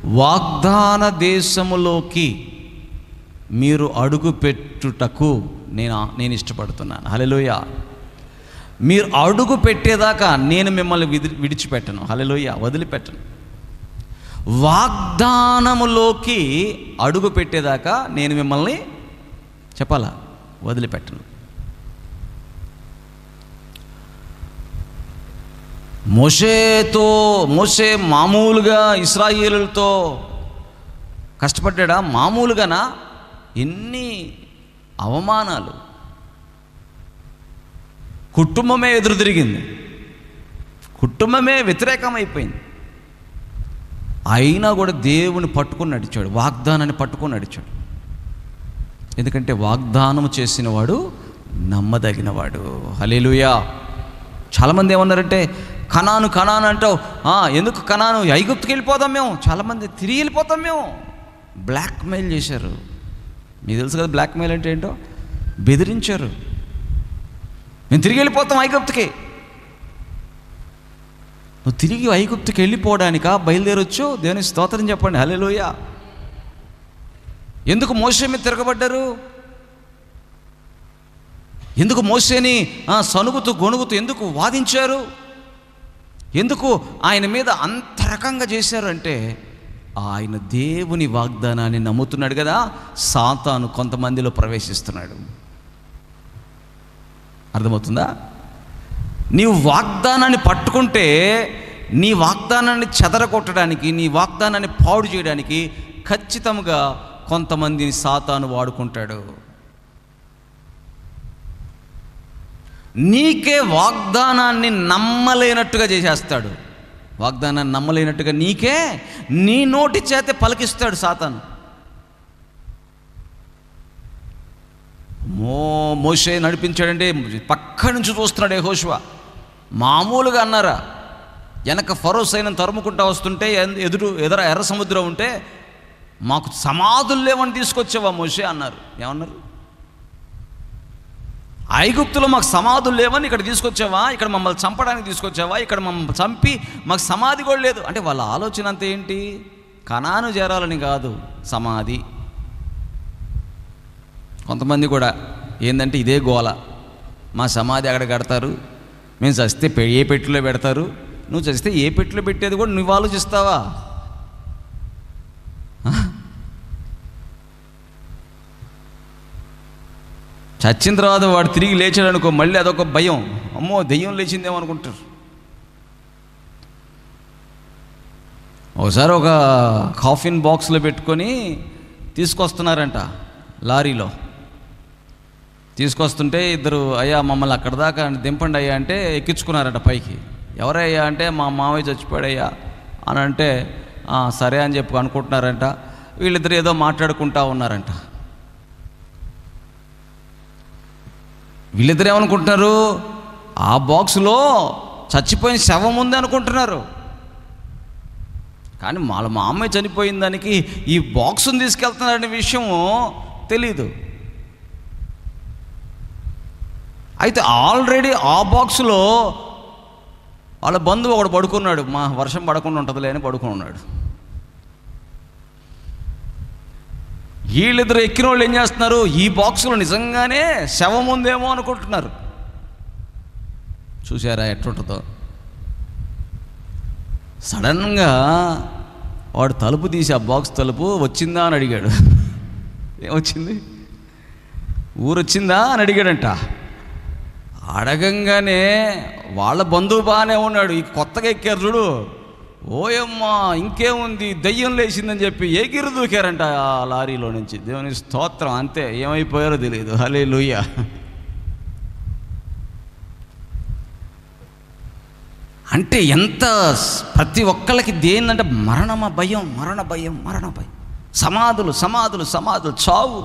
వాగ్దాన దేశములోకి మీరు అడుగు పెట్టుటకు నేను ఇష్టపడుతున్నాను. హల్లెలూయా. మీరు అడుగు పెట్టేదాకా నేను మిమ్మల్ని విడిచిపెట్టను. హల్లెలూయా. వదిలిపెట్టను. వాగ్దానములోకి అడుగు పెట్టేదాకా నేను మిమ్మల్ని చెప్పాలా వదిలిపెట్టను. మోషే మామూలుగా ఇశ్రాయేలులతో కష్టపడ్డా? మామూలుగానా? ఎన్ని అవమానాలు. కుటుంబమే ఎదురు తిరిగింది, కుటుంబమే వ్యతిరేకమైపోయింది. అయినా కూడా దేవుని పట్టుకొని నడిచాడు, వాగ్దానాన్ని పట్టుకొని నడిచాడు. ఎందుకంటే వాగ్దానం చేసిన వాడు నమ్మదగినవాడు. హల్లెలూయా. చాలామంది ఏమన్నారంటే కనాను అంటావు, ఎందుకు కనాను? ఐగుప్తుకి వెళ్ళిపోతాం మేము. చాలామంది తిరిగి వెళ్ళిపోతాం మేము. బ్లాక్మెయిల్ చేశారు. మీకు తెలుసు కదా బ్లాక్మెయిల్ అంటే ఏంటో. బెదిరించారు. మేము తిరిగి వెళ్ళిపోతాం ఐగుప్తుకి. నువ్వు తిరిగి ఐగుప్తుకి వెళ్ళిపోవడానికా బయలుదేరొచ్చు? దేవుని స్తోత్రం చెప్పండి. హల్లెలూయా. ఎందుకు మోషే మీద తిరగబడ్డారు? ఎందుకు మోషేని సనుగుతూ గొణుగుతూ ఎందుకు వాదించారు? ఎందుకు ఆయన మీద అంత రకంగా చేశారు అంటే ఆయన దేవుని వాగ్దానాన్ని నమ్ముతున్నాడు కదా. సాతాను కొంతమందిలో ప్రవేశిస్తున్నాడు. అర్థమవుతుందా? నీవు వాగ్దానాన్ని పట్టుకుంటే నీ వాగ్దానాన్ని చెదరగొట్టడానికి, నీ వాగ్దానాన్ని పాడు చేయడానికి ఖచ్చితంగా కొంతమందిని సాతాను వాడుకుంటాడు. నీకే వాగ్దానాన్ని నమ్మలేనట్టుగా చేసేస్తాడు. వాగ్దానాన్ని నమ్మలేనట్టుగా నీకే నీ నోటి చేత పలికిస్తాడు సాతాను. మోషే నడిపించాడంటే పక్క నుంచి చూస్తున్నాడు యెహోషువ. మామూలుగా అన్నారా? వెనక ఫరో సైన్యం తరుముకుంటా వస్తుంటే ఎదుర ఎర్ర సముద్రం ఉంటే మాకు సమాధులు లేవని తీసుకొచ్చావా మోషే అన్నారు. ఏమన్నారు? ఐగుప్తులో మాకు సమాధులు లేవని ఇక్కడ తీసుకొచ్చావా? ఇక్కడ మమ్మల్ని చంపడానికి తీసుకొచ్చావా? ఇక్కడ మమ్మల్ని చంపి మాకు సమాధి కూడా లేదు అంటే వాళ్ళ ఆలోచన అంతా ఏంటి? కనాను చేరాలని కాదు, సమాధి. కొంతమంది కూడా ఏంటంటే ఇదే గోల. మా సమాధి అక్కడ కడతారు, మేము చస్తే ఏ పెట్టిలో పెడతారు, నువ్వు చస్తే ఏ పెట్టిలో పెట్టేది కూడా నువ్వు ఆలోచిస్తావా? చచ్చిన తర్వాత వాడు తిరిగి లేచాడు అనుకో, మళ్ళీ అదొక భయం. అమ్మో దెయ్యం లేచిందేమో అనుకుంటారు. ఒకసారి ఒక కాఫిన్ బాక్స్లో పెట్టుకొని తీసుకొస్తున్నారంట లారీలో. తీసుకొస్తుంటే ఇద్దరు, అయ్యా మమ్మల్ని అక్కడ దాకా దింపండి అయ్యా అంటే ఎక్కించుకున్నారంట పైకి. ఎవరయ్యా అంటే మా మావయ్య చచ్చిపోయాడయ్యా అని అంటే సరే అని చెప్పి అనుకుంటున్నారంట. వీళ్ళిద్దరు ఏదో మాట్లాడుకుంటా ఉన్నారంట. వీళ్ళిద్దరు ఏమనుకుంటున్నారు? ఆ బాక్సులో చచ్చిపోయిన శవం ఉంది అనుకుంటున్నారు. కానీ వాళ్ళ మా అమ్మాయి చనిపోయిన దానికి ఈ బాక్సుని తీసుకెళ్తున్నారనే విషయము తెలీదు. అయితే ఆల్రెడీ ఆ బాక్సులో వాళ్ళ బంధువు ఒకడు పడుకున్నాడు. మా వర్షం పడకుండా ఉంటుందిలే అని పడుకుని ఉన్నాడు. వీళ్ళిద్దరు ఎక్కిన వాళ్ళు ఏం చేస్తున్నారు? ఈ బాక్సులో నిజంగానే శవం ఉందేమో అనుకుంటున్నారు. చూసారా ఎట్లుంటుందో? సడన్గా వాడు తలుపు తీసి ఆ బాక్స్ తలుపు వచ్చిందా అని అడిగాడు. ఏమొచ్చింది? ఊరొచ్చిందా అని అడిగాడంట. అడగంగానే వాళ్ళ బంధువు బాగానే ఉన్నాడు, ఈ కొత్తగా ఎక్కారు చూడు, ఓయమ్మా ఇంకేముంది దయ్యం లేచిందని చెప్పి ఎగిరి దూకారంట ఆ లారీలో నుంచి. దేవుని స్తోత్రం. అంతే, ఏమైపోయారో తెలియదు. హల్లెలూయా. అంటే ఎంత ప్రతి ఒక్కళ్ళకి దేనిందంటే మరణ భయం. సమాధులు చావు.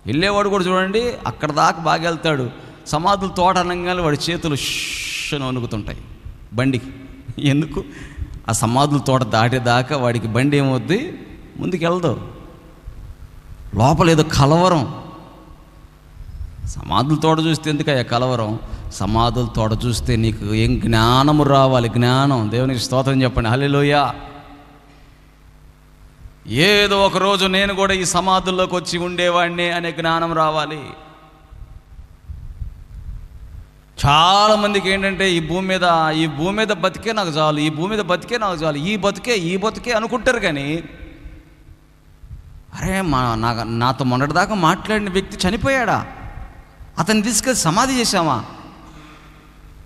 వెళ్ళేవాడు కూడా చూడండి అక్కడ దాకా బాగా వెళ్తాడు. సమాధులు తోట అనగానే వాడి చేతులు షని వణుకుతుంటాయి బండికి. ఎందుకు? ఆ సమాధుల తోట దాటేదాకా వాడికి బండి ఏమవుద్ది, ముందుకెళ్దు. లోపల ఏదో కలవరం. సమాధుల తోట చూస్తే ఎందుకయ్యా కలవరం? సమాధుల తోట చూస్తే నీకు ఏం జ్ఞానము రావాలి. జ్ఞానం. దేవునికి స్తోత్రం చెప్పండి. హల్లెలూయా. ఏదో ఒక రోజు నేను కూడా ఈ సమాధుల్లోకి వచ్చి ఉండేవాడిని అనే జ్ఞానం రావాలి. చాలామందికి ఏంటంటే ఈ భూమి మీద బతికే నాకు చాలు, ఈ భూమి మీద బతికే నాకు చాలు, ఈ బతికే అనుకుంటారు. కానీ అరే నాతో మొన్నటిదాకా మాట్లాడిన వ్యక్తి చనిపోయాడా, అతన్ని తీసుకెళ్ళి సమాధి చేశామా,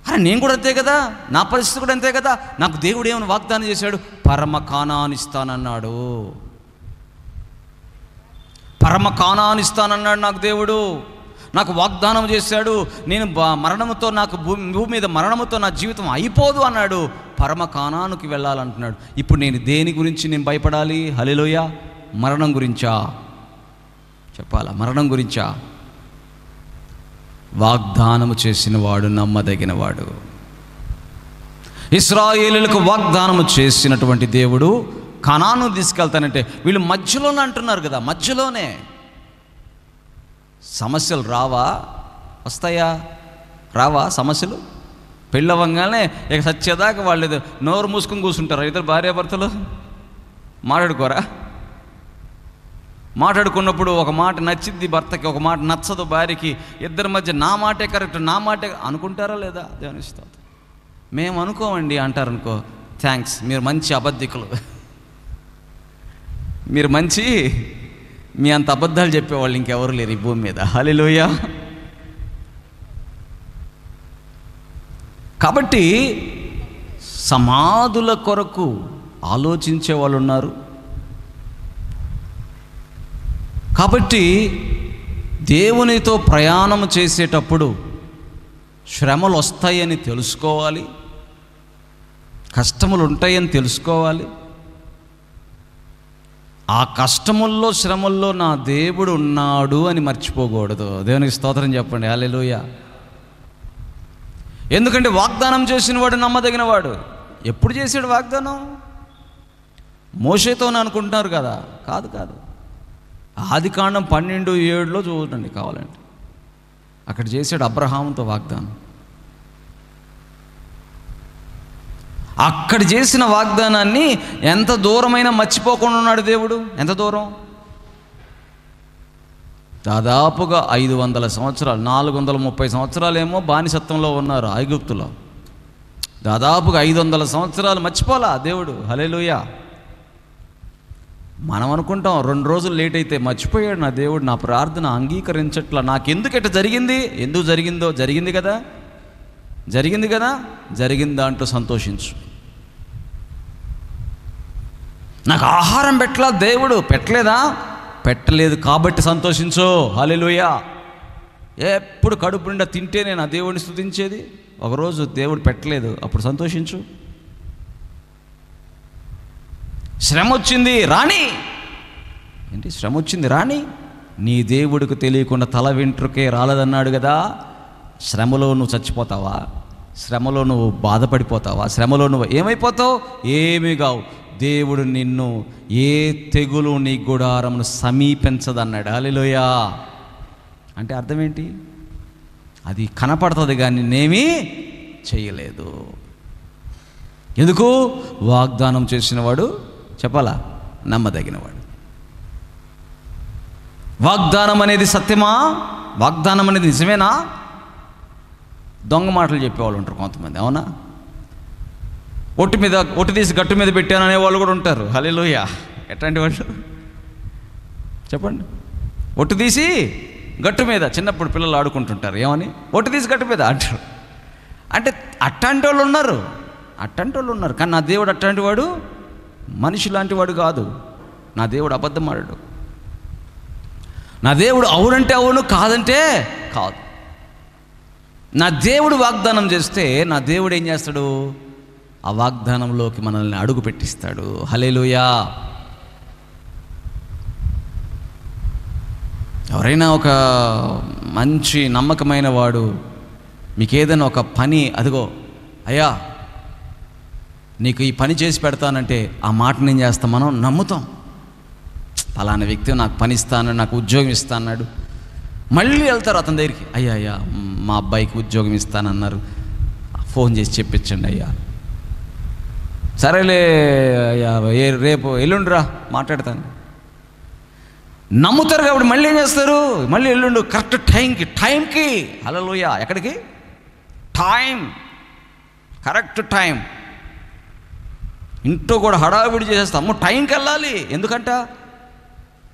అరే నేను కూడా అంతే కదా, నా పరిస్థితి కూడా అంతే కదా. నాకు దేవుడు ఏమైనా వాగ్దానం చేశాడు, పరమ కానాను ఇస్తానన్నాడు, పరమ కానాను ఇస్తానన్నాడు నాకు దేవుడు. నాకు వాగ్దానం చేశాడు, నేను మరణముతో నాకు భూమి మీద మరణముతో నా జీవితం అయిపోదు అన్నాడు. పరమ కానానుకి వెళ్ళాలంటున్నాడు. ఇప్పుడు నేను దేని గురించి నేను భయపడాలి? హల్లెలూయా. మరణం గురించా చెప్పాలా? మరణం గురించా? వాగ్దానము చేసిన వాడు నమ్మదగినవాడు. ఇశ్రాయేలులకు వాగ్దానము చేసినటువంటి దేవుడు కనాను తీసుకెళ్తానంటే వీళ్ళు మధ్యలోనే అంటున్నారు కదా, మధ్యలోనే. సమస్యలు రావా? వస్తాయా? రావా సమస్యలు? పెళ్ళవంగానే ఇక సత్యదాకా వాళ్ళు నోరు మూసుకొని కూర్చుంటారు. ఇద్దరు భార్యాభర్తలు మాట్లాడుకోరా? మాట్లాడుకున్నప్పుడు ఒక మాట నచ్చింది భర్తకి, ఒక మాట నచ్చదు భార్యకి, ఇద్దరి మధ్య నా మాటే కరెక్ట్, నా మాటే అనుకుంటారా లేదా? దేవుని స్తోత్రం. మేము అనుకోమండి అంటారనుకో, థ్యాంక్స్, మీరు మంచి అబద్ధికులు, మీరు మంచి, మీ అంత అబద్ధాలు చెప్పేవాళ్ళు ఇంకెవరు లేరు ఈ భూమి మీద. హల్లెలూయా. కాబట్టి సమాధుల కొరకు ఆలోచించే వాళ్ళు ఉన్నారు. కాబట్టి దేవునితో ప్రయాణం చేసేటప్పుడు శ్రమలు వస్తాయని తెలుసుకోవాలి, కష్టములు ఉంటాయని తెలుసుకోవాలి. ఆ కష్టముల్లో శ్రమల్లో నా దేవుడు ఉన్నాడు అని మర్చిపోకూడదు. దేవునికి స్తోత్రం చెప్పండి. హల్లెలూయా. ఎందుకంటే వాగ్దానం చేసిన వాడు నమ్మదగిన వాడు. ఎప్పుడు చేశాడు వాగ్దానం? మోషేతోనే అనుకుంటున్నారు కదా, కాదు కాదు. ఆదికాండం 12:7 చూడండి కావాలంటే, అక్కడ చేశాడు అబ్రహాముతో వాగ్దానం. అక్కడ చేసిన వాగ్దానాన్ని ఎంత దూరమైనా మర్చిపోకుండా ఉన్నాడు దేవుడు. ఎంత దూరం? దాదాపుగా 500 సంవత్సరాలు, 430 సంవత్సరాలేమో బానిసత్వంలో ఉన్నారు ఐగుప్తులో. దాదాపుగా 500 సంవత్సరాలు మర్చిపోలా దేవుడు. హల్లెలూయా. మనం అనుకుంటాం 2 రోజులు లేట్ అయితే మర్చిపోయాడు నా దేవుడు, నా ప్రార్థన అంగీకరించట్లా, నాకెందుకు ఎట్లా జరిగింది? ఎందుకు జరిగిందో జరిగింది కదా, జరిగింది కదా, జరిగిందా అంటూ సంతోషించు. నాకు ఆహారం పెట్టలా దేవుడు, పెట్టలేదా? పెట్టలేదు కాబట్టి సంతోషించు. హల్లెలూయా. ఎప్పుడు కడుపు నిండా తింటేనే నా దేవుడిని స్తుతించేది. ఒకరోజు దేవుడు పెట్టలేదు, అప్పుడు సంతోషించు. శ్రమ వచ్చింది రాణి, ఏంటి శ్రమ వచ్చింది రాణి, నీ దేవుడికి తెలియకుండా తల వెంట్రుకే రాలేదన్నాడు కదా. శ్రమలో నువ్వు చచ్చిపోతావా? శ్రమలో నువ్వు బాధపడిపోతావా? శ్రమలో నువ్వు ఏమైపోతావు? ఏమీ కావు. దేవుడు నిన్ను ఏ తెగులు నీ గుడారమును సమీపించదన్నాడు. హల్లెలూయా. అంటే అర్థం ఏంటి? అది కనపడుతుంది కానీ నేనేమీ చేయలేదు. ఎందుకు? వాగ్దానం చేసినవాడు చెప్పాలా, నమ్మదగినవాడు. వాగ్దానం అనేది సత్యమా? వాగ్దానం అనేది నిజమేనా? దొంగ మాటలు చెప్పేవాళ్ళు ఉంటారు కొంతమంది, అవునా? ఒట్టు తీసి గట్టు మీద పెట్టాను అనేవాళ్ళు కూడా ఉంటారు. హల్లెలూయా. ఎట్లాంటి వాళ్ళు చెప్పండి? ఒట్టు తీసి గట్టు మీద, చిన్నప్పుడు పిల్లలు ఆడుకుంటుంటారు, ఏమని ఒట్టు తీసి గట్టు మీద అంటారు. అంటే అట్లాంటి వాళ్ళు ఉన్నారు, అట్లాంటి వాళ్ళు ఉన్నారు. కానీ నా దేవుడు అట్లాంటి వాడు, మనిషి లాంటి వాడు కాదు. నా దేవుడు అబద్ధం ఆడాడు. నా దేవుడు అవునంటే అవును, కాదంటే కాదు. నా దేవుడు వాగ్దానం చేస్తే నా దేవుడు ఏం చేస్తాడు? ఆ వాగ్దానంలోకి మనల్ని అడుగు పెట్టిస్తాడు. హల్లెలూయా. ఎవరైనా ఒక మంచి నమ్మకమైన వాడు మీకు ఏదైనా ఒక పని, అదిగో అయ్యా నీకు ఈ పని చేసి పెడతానంటే ఆ మాటను ఏం చేస్తాం? మనం నమ్ముతాం. ఫలానా వ్యక్తి నాకు పని ఇస్తాను, నాకు ఉద్యోగం ఇస్తాన్నాడు. మళ్ళీ వెళ్తారు అతని దగ్గరికి, అయ్యా అయ్యా మా అబ్బాయికి ఉద్యోగం ఇస్తానన్నారు, ఫోన్ చేసి చెప్పించండి అయ్యా. సరేలే రేపు ఎల్లుండిరా మాట్లాడతాను. నమ్ముతారు కాబట్టి మళ్ళీ ఏం చేస్తారు, మళ్ళీ ఎల్లుండు కరెక్ట్ టైంకి హల్లెలూయా. ఎక్కడికి? Time, correct time. ఇంట్లో కూడా హడావిడి చేసేస్తాము, టైంకి వెళ్ళాలి. ఎందుకంట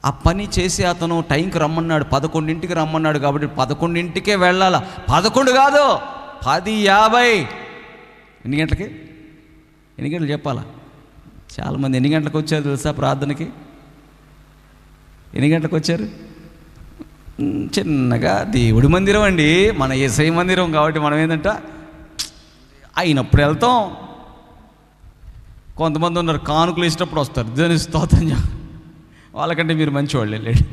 ఆ పని చేసి అతను టైంకి రమ్మన్నాడు, 11ంటికి రమ్మన్నాడు కాబట్టి 11ంటికే వెళ్ళాలా. 11 కాదు 10:50. ఎన్ని గంటలకి? ఎన్ని గంటలు చెప్పాలా? చాలామంది ఎన్ని గంటలకు వచ్చారు తెలుసా ప్రార్థనకి? ఎన్ని గంటలకు వచ్చారు? చిన్నగా దేవుడి మందిరం అండి, మన యేసయ్య మందిరం కాబట్టి మనం ఏంటంట అయినప్పుడు వెళ్తాం. కొంతమంది ఉన్నారు కానుకలు ఇచ్చినప్పుడు వస్తారు, దేవుని స్తోత్రం. వాళ్ళకంటే మీరు మంచివాళ్ళు వెళ్ళాడు.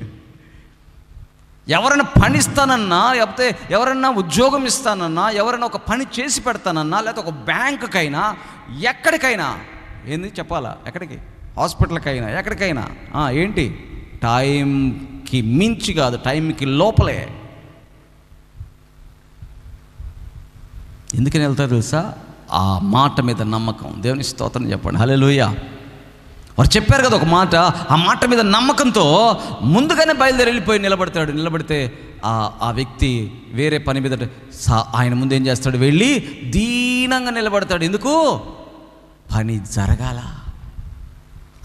ఎవరైనా పని ఇస్తానన్నా, లేకపోతే ఎవరన్నా ఉద్యోగం ఇస్తానన్నా, ఎవరైనా ఒక పని చేసి పెడతానన్నా, లేకపోతే ఒక బ్యాంకుకైనా ఎక్కడికైనా ఏంది చెప్పాలా? ఎక్కడికి? హాస్పిటల్కైనా ఎక్కడికైనా ఏంటి? టైంకి మించి కాదు, టైంకి లోపలే. ఎందుకని వెళ్తారు తెలుసా? ఆ మాట మీద నమ్మకం. దేవుని స్తోత్రం చెప్పండి, హల్లెలూయా. వారు చెప్పారు కదా ఒక మాట, ఆ మాట మీద నమ్మకంతో ముందుగానే బయలుదేరి వెళ్ళిపోయి నిలబడతాడు. నిలబడితే ఆ వ్యక్తి వేరే పని మీద ఆయన ముందు ఏం చేస్తాడు? వెళ్ళి దీనంగా నిలబడతాడు. ఎందుకు? పని జరగాల.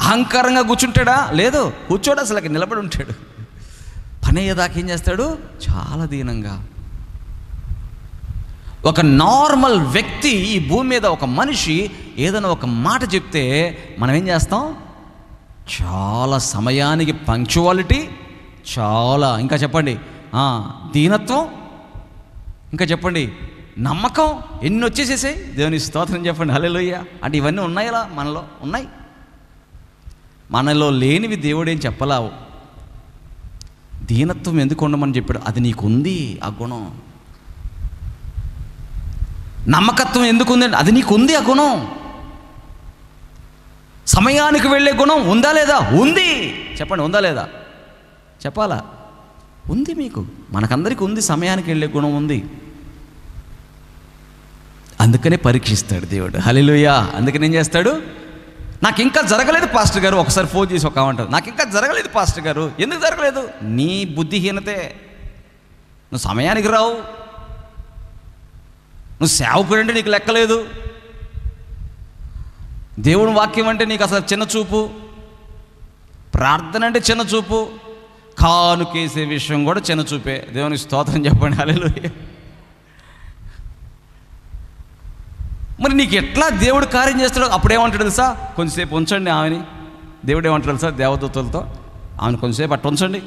అహంకారంగా కూర్చుంటాడా? లేదు, కూర్చోడు, అసలు నిలబడి ఉంటాడు. పని అయ్యేదాకా ఏం చేస్తాడు? చాలా దీనంగా. ఒక నార్మల్ వ్యక్తి ఈ భూమి మీద, ఒక మనిషి ఏదైనా ఒక మాట చెప్తే మనం ఏం చేస్తాం? చాలా సమయానికి పంక్చువాలిటీ, చాలా, ఇంకా చెప్పండి దీనత్వం, ఇంకా చెప్పండి నమ్మకం, ఎన్ని వచ్చేసేసాయి. దేవుని స్తోత్రం చెప్పండి, హల్లెలూయా. అంటే ఇవన్నీ ఉన్నాయిలా మనలో? ఉన్నాయి. మనలో లేనివి దేవుడు ఏం చెప్పలావు. దీనత్వం ఎందుకు ఉండమని చెప్పాడు? అది నీకుంది ఆ గుణం. నమ్మకత్వం ఎందుకు ఉందండి? అది నీకు ఉంది ఆ గుణం. సమయానికి వెళ్ళే గుణం ఉందా లేదా? ఉంది. చెప్పండి, ఉందా లేదా? చెప్పాలా? ఉంది. మీకు మనకందరికీ ఉంది, సమయానికి వెళ్ళే గుణం ఉంది. అందుకనే పరీక్షిస్తాడు దేవుడు, హల్లెలూయా. అందుకని ఏం చేస్తాడు? నాకు ఇంకా జరగలేదు పాస్టర్ గారు. ఒకసారి ఫోన్ చేసి ఒక అంటారు, నాకు ఇంకా జరగలేదు పాస్టర్ గారు. ఎందుకు జరగలేదు? నీ బుద్ధిహీనతే. నువ్వు సమయానికి రావు, నువ్వు సేవకుడు అంటే నీకు లెక్కలేదు, దేవుని వాక్యం అంటే నీకు అసలు చిన్న చూపు, ప్రార్థన అంటే చిన్న చూపు, కానుకేసే విషయం కూడా చిన్న చూపే. దేవునికి స్తోత్రం చెప్పండి, హల్లెలూయా. మరి నీకు ఎట్లా దేవుడు కార్యం చేస్తాడో అప్పుడేమంటాడు తెలుసా? కొంచెంసేపు ఉంచండి ఆమెని. దేవుడు ఏమంటాడు తెలుసా? దేవదూతలతో ఆమెను కొంచెంసేపు అట్టు ఉంచండి,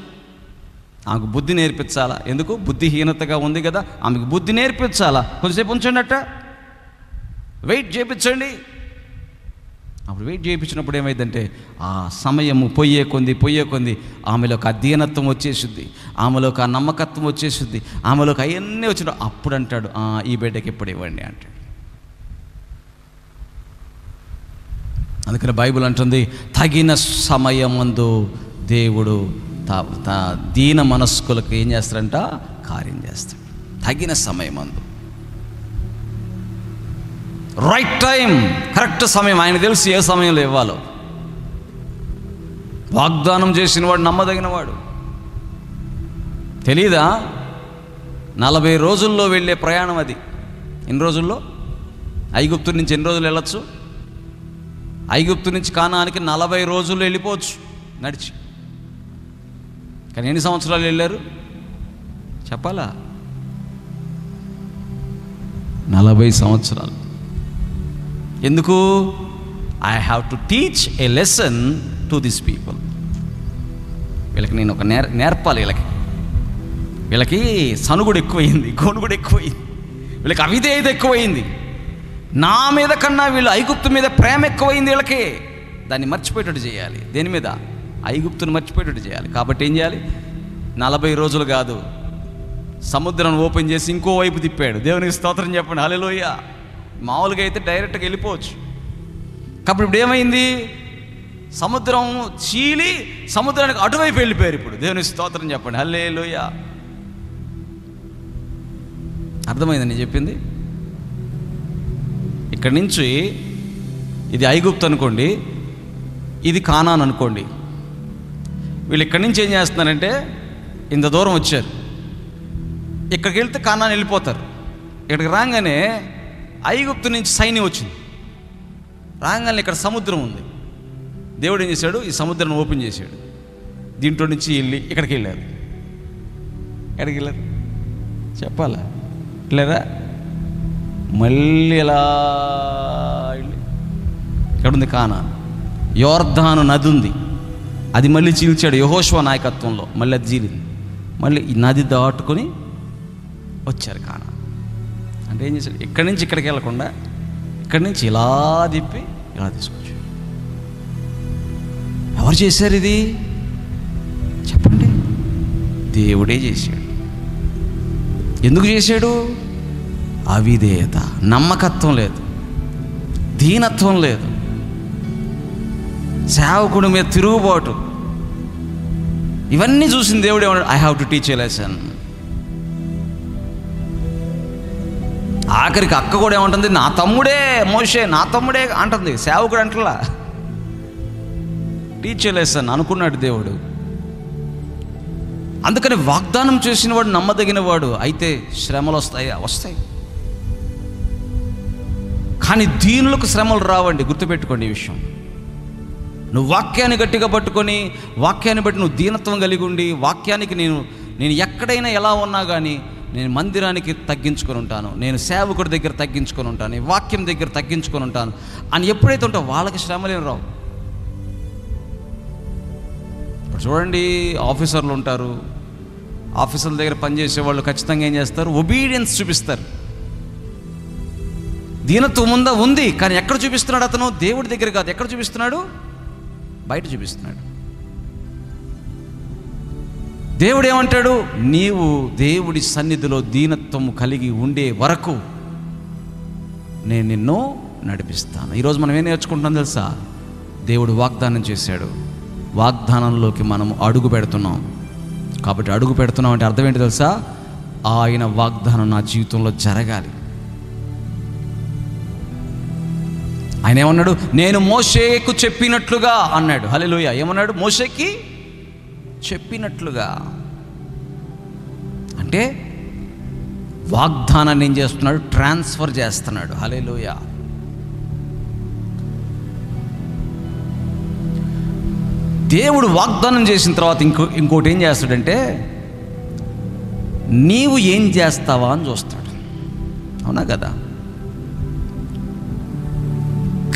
ఆమెకు బుద్ధి నేర్పించాలా. ఎందుకు? బుద్ధిహీనతగా ఉంది కదా, ఆమెకు బుద్ధి నేర్పించాలా. కొంచెంసేపు ఉంచండి, అట్ట వెయిట్ చేయించండి. అప్పుడు వెయిట్ చేయించినప్పుడు ఏమైందంటే ఆ సమయము పొయ్యే కొంది ఆమెలోకి ఆ దీనత్వం వచ్చేసిద్ది, ఆమెలోకి ఆ నమ్మకత్వం వచ్చేసిద్ది, ఆమెలోకి అవన్నీ వచ్చిన అప్పుడు అంటాడు, ఈ బిడ్డకి ఎప్పుడు ఇవ్వండి అంటాడు. అందుకని బైబిల్ అంటుంది, తగిన సమయమందు దేవుడు దీన మనస్కులకు ఏం చేస్తాడంట? కార్యం చేస్తాడు. తగిన సమయమందు, రైట్ టైం, కరెక్ట్ సమయం. ఆయన తెలుసు ఏ సమయంలో ఇవ్వాలో. వాగ్దానం చేసిన వాడు నమ్మదగినవాడు. తెలీదా? 40 రోజుల్లో వెళ్ళే ప్రయాణం అది. ఎన్ని రోజుల్లో? ఐగుప్తు నుంచి ఎన్ని రోజులు వెళ్ళొచ్చు? ఐగుప్తు నుంచి కానానికి 40 రోజుల్లో వెళ్ళిపోవచ్చు నడిచి. కానీ ఎన్ని సంవత్సరాలు వెళ్ళారు చెప్పాలా? 40 సంవత్సరాలు. ఎందుకు? I have to teach a lesson to this people. వీళ్ళకి నేను ఒక నేర్పాలి. వీళ్ళకి సనుగుడు ఎక్కువైంది, గొనుగుడు ఎక్కువైంది, వీళ్ళకి అవిధేయత ఎక్కువైంది. నా మీద కన్నా వీళ్ళు ఐగుప్తు మీద ప్రేమ ఎక్కువైంది వీళ్ళకి. దాన్ని మర్చిపోయేటట్టు చేయాలి. దేని మీద? ఐగుప్తుని మర్చిపోయేటట్టు చేయాలి. కాబట్టి ఏం చేయాలి? 40 రోజులు కాదు, సముద్రం ఓపెన్ చేసి ఇంకో వైపు తిప్పాడు. దేవునికి స్తోత్రం చెప్పండి, హల్లెలూయా. మామూలుగా అయితే డైరెక్ట్గా వెళ్ళిపోవచ్చు. కాబట్టి ఇప్పుడు ఏమైంది? సముద్రం చీలి సముద్రానికి అటువైపు వెళ్ళిపోయారు. ఇప్పుడు దేవునికి స్తోత్రం చెప్పండి, హల్లెలూయా. అర్థమైందని చెప్పింది? ఇక్కడి నుంచి ఇది ఐగుప్తు అనుకోండి, ఇది కానాన్ అనుకోండి. వీళ్ళు ఇక్కడి నుంచి ఏం చేస్తున్నారంటే ఇంత దూరం వచ్చారు, ఇక్కడికి వెళ్తే కానాన్ వెళ్ళిపోతారు. ఇక్కడికి రాగానే ఐగుప్తు నుంచి సైన్యం వచ్చింది. రాగానే ఇక్కడ సముద్రం ఉంది. దేవుడు ఏం చేశాడు, ఈ సముద్రాన్ని ఓపెన్ చేశాడు. దీంట్లో నుంచి వెళ్ళి ఇక్కడికి వెళ్ళారు. ఎక్కడికి వెళ్ళారు చెప్పాలా? లేదా మళ్ళీ ఎలా వెళ్ళి ఇక్కడ ఉంది కానాన్. యోర్దాను నది ఉంది, అది మళ్ళీ చీల్చాడు యెహోషువ నాయకత్వంలో. మళ్ళీ అది చీలింది. మళ్ళీ ఈ నది దాటుకొని వచ్చారు కానాన్. అంటే ఏం చేశాడు, ఇక్కడి నుంచి ఇక్కడికి వెళ్ళకుండా ఇక్కడి నుంచి ఇలా తిప్పి ఇలా తీసుకొచ్చాడు. ఎవరు చేశారు ఇది చెప్పండి? దేవుడే చేశాడు. ఎందుకు చేశాడు? అవిధేయత, నమ్మకత్వం లేదు, దీనత్వం లేదు, సేవకుడి మీద తిరుగుబాటు, ఇవన్నీ చూసిన దేవుడు ఏమన్నాడు, I have to teach a lesson. ఆఖరికి అక్క కూడా ఏమంటుంది, నా తమ్ముడే మోషే, నా తమ్ముడే అంటుంది. సేవకుడు అంటలా, టీచ్ ఎ లెసన్ అనుకున్నాడు దేవుడు. అందుకని వాగ్దానం చేసిన వాడు నమ్మదగిన వాడు. అయితే శ్రమలు వస్తాయి, కానీ దీనులకు శ్రమలు రావండి. గుర్తుపెట్టుకోండి ఈ విషయం. నువ్వు వాక్యాన్ని గట్టిగా పట్టుకొని, వాక్యాన్ని బట్టి నువ్వు దీనత్వం కలిగి ఉండి, వాక్యానికి నేను ఎక్కడైనా ఎలా ఉన్నా కానీ నేను మందిరానికి తగ్గించుకొని ఉంటాను, నేను సేవకుడి దగ్గర తగ్గించుకొని ఉంటాను, ఈ వాక్యం దగ్గర తగ్గించుకొని ఉంటాను అని ఎప్పుడైతే ఉంటావు వాళ్ళకి శ్రమలేం రావు. ఇప్పుడు చూడండి, ఆఫీసర్లు ఉంటారు, ఆఫీసర్ల దగ్గర పనిచేసే వాళ్ళు ఖచ్చితంగా ఏం చేస్తారు, ఒబీడియన్స్ చూపిస్తారు. దీనత్వం ఉందా? ఉంది. కానీ ఎక్కడ చూపిస్తున్నాడు అతను? దేవుడి దగ్గర కాదు. ఎక్కడ చూపిస్తున్నాడు? బయట చూపిస్తున్నాడు. దేవుడు ఏమంటాడు, నీవు దేవుడి సన్నిధిలో దీనత్వం కలిగి ఉండే వరకు నేను నిన్ను నడిపిస్తాను. ఈరోజు మనం ఏం నేర్చుకుంటున్నాం తెలుసా? దేవుడు వాగ్దానం చేశాడు, వాగ్దానంలోకి మనం అడుగు పెడుతున్నాం. కాబట్టి అడుగు పెడుతున్నాం అంటే అర్థం ఏంటి తెలుసా? ఆయన వాగ్దానం నా జీవితంలో జరగాలి. ఆయన ఏమన్నాడు, నేను మోషేకు చెప్పినట్లుగా అన్నాడు. హల్లెలూయా. ఏమన్నాడు? మోషేకి చెప్పినట్లుగా. అంటే వాగ్దానాన్ని ఏం చేస్తున్నాడు? ట్రాన్స్ఫర్ చేస్తున్నాడు. హల్లెలూయా. దేవుడు వాగ్దానం చేసిన తర్వాత ఇంకోటి ఏం చేస్తాడంటే, నీవు ఏం చేస్తావా అని చూస్తాడు. అవునా కదా?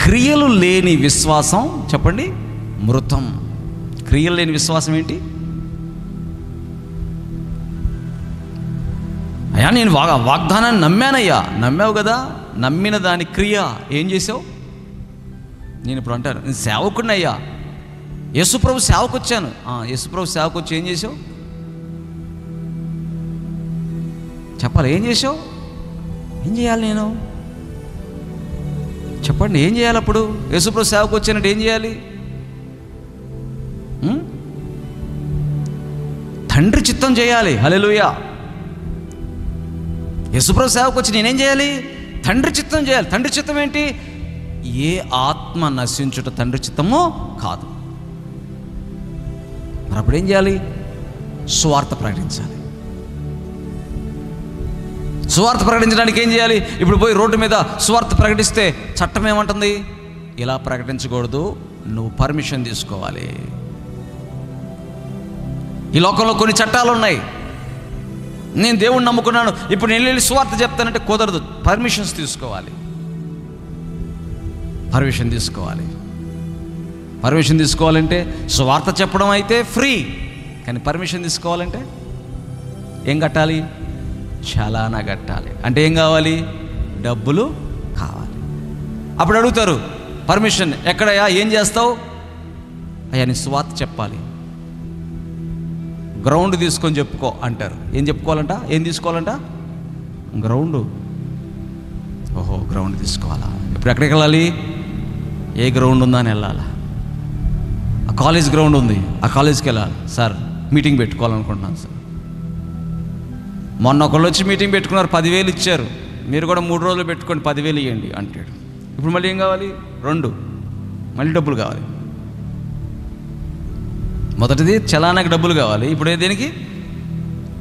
క్రియలు లేని విశ్వాసం చెప్పండి మృతం. క్రియలు లేని విశ్వాసం ఏంటి? అయ్యా నేను వాగ్దానాన్ని నమ్మానయ్యా. నమ్మావు కదా, నమ్మిన దాని క్రియ ఏం చేసావు? నేను ఇప్పుడు అంటాను, నేను సేవకుడిని అయ్యా, యేసుప్రభు సేవకు వచ్చాను. యేసుప్రభు సేవకు వచ్చి ఏం చేసావు చెప్పాలి. ఏం చేసావు? ఏం చేయాలి నేను? చెప్పండి, ఏం చేయాలి? అప్పుడు యేసుప్రభు సేవకు వచ్చానంటే ఏం చేయాలి? తండ్రి చిత్తం చేయాలి. హల్లెలూయా. యేసుప్రభు సేవకు వచ్చి నేనేం చేయాలి? తండ్రి చిత్తం చేయాలి. తండ్రి చిత్తం ఏంటి? ఏ ఆత్మ నశించుట తండ్రి చిత్తమో కాదు. మరి అప్పుడు ఏం చేయాలి? సువార్త ప్రకటించాలి. సువార్త ప్రకటించడానికి ఏం చేయాలి? ఇప్పుడు పోయి రోడ్డు మీద సువార్త ప్రకటిస్తే చట్టం ఏమంటుంది? ఇలా ప్రకటించకూడదు, నువ్వు పర్మిషన్ తీసుకోవాలి. ఈ లోకంలో కొన్ని చట్టాలు ఉన్నాయి. నేను దేవుణ్ణి నమ్ముకున్నాను, ఇప్పుడు నేను వెళ్ళి సువార్త చెప్తానంటే కుదరదు, పర్మిషన్స్ తీసుకోవాలి. పర్మిషన్ తీసుకోవాలంటే సువార్త చెప్పడం అయితే ఫ్రీ, కానీ పర్మిషన్ తీసుకోవాలంటే ఏం కట్టాలి? చలానా కట్టాలి. అంటే ఏం కావాలి? డబ్బులు కావాలి. అప్పుడు అడుగుతారు పర్మిషన్, ఎక్కడయ్యా? ఏం చేస్తావు? అయ్యా నేను సువార్త చెప్పాలి, గ్రౌండ్ తీసుకొని చెప్పుకో అంటారు. ఏం చెప్పుకోవాలంట? ఏం తీసుకోవాలంట? గ్రౌండ్. ఓహో, గ్రౌండ్ తీసుకోవాలా? ఇప్పుడు ఎక్కడికి వెళ్ళాలి? ఏ గ్రౌండ్ ఉందా అని వెళ్ళాలా? ఆ కాలేజ్ గ్రౌండ్ ఉంది, ఆ కాలేజ్కి వెళ్ళాలి. సార్ మీటింగ్ పెట్టుకోవాలనుకుంటున్నాను సార్. మొన్న ఒకళ్ళు వచ్చి మీటింగ్ పెట్టుకున్నారు, 10,000 ఇచ్చారు, మీరు కూడా 3 రోజులు పెట్టుకొని 10,000 ఇవ్వండి అంటాడు. ఇప్పుడు మళ్ళీ ఏం కావాలి? 2 మళ్ళీ డబ్బులు కావాలి. మొదటిది చలానాకి డబ్బులు కావాలి, ఇప్పుడు దేనికి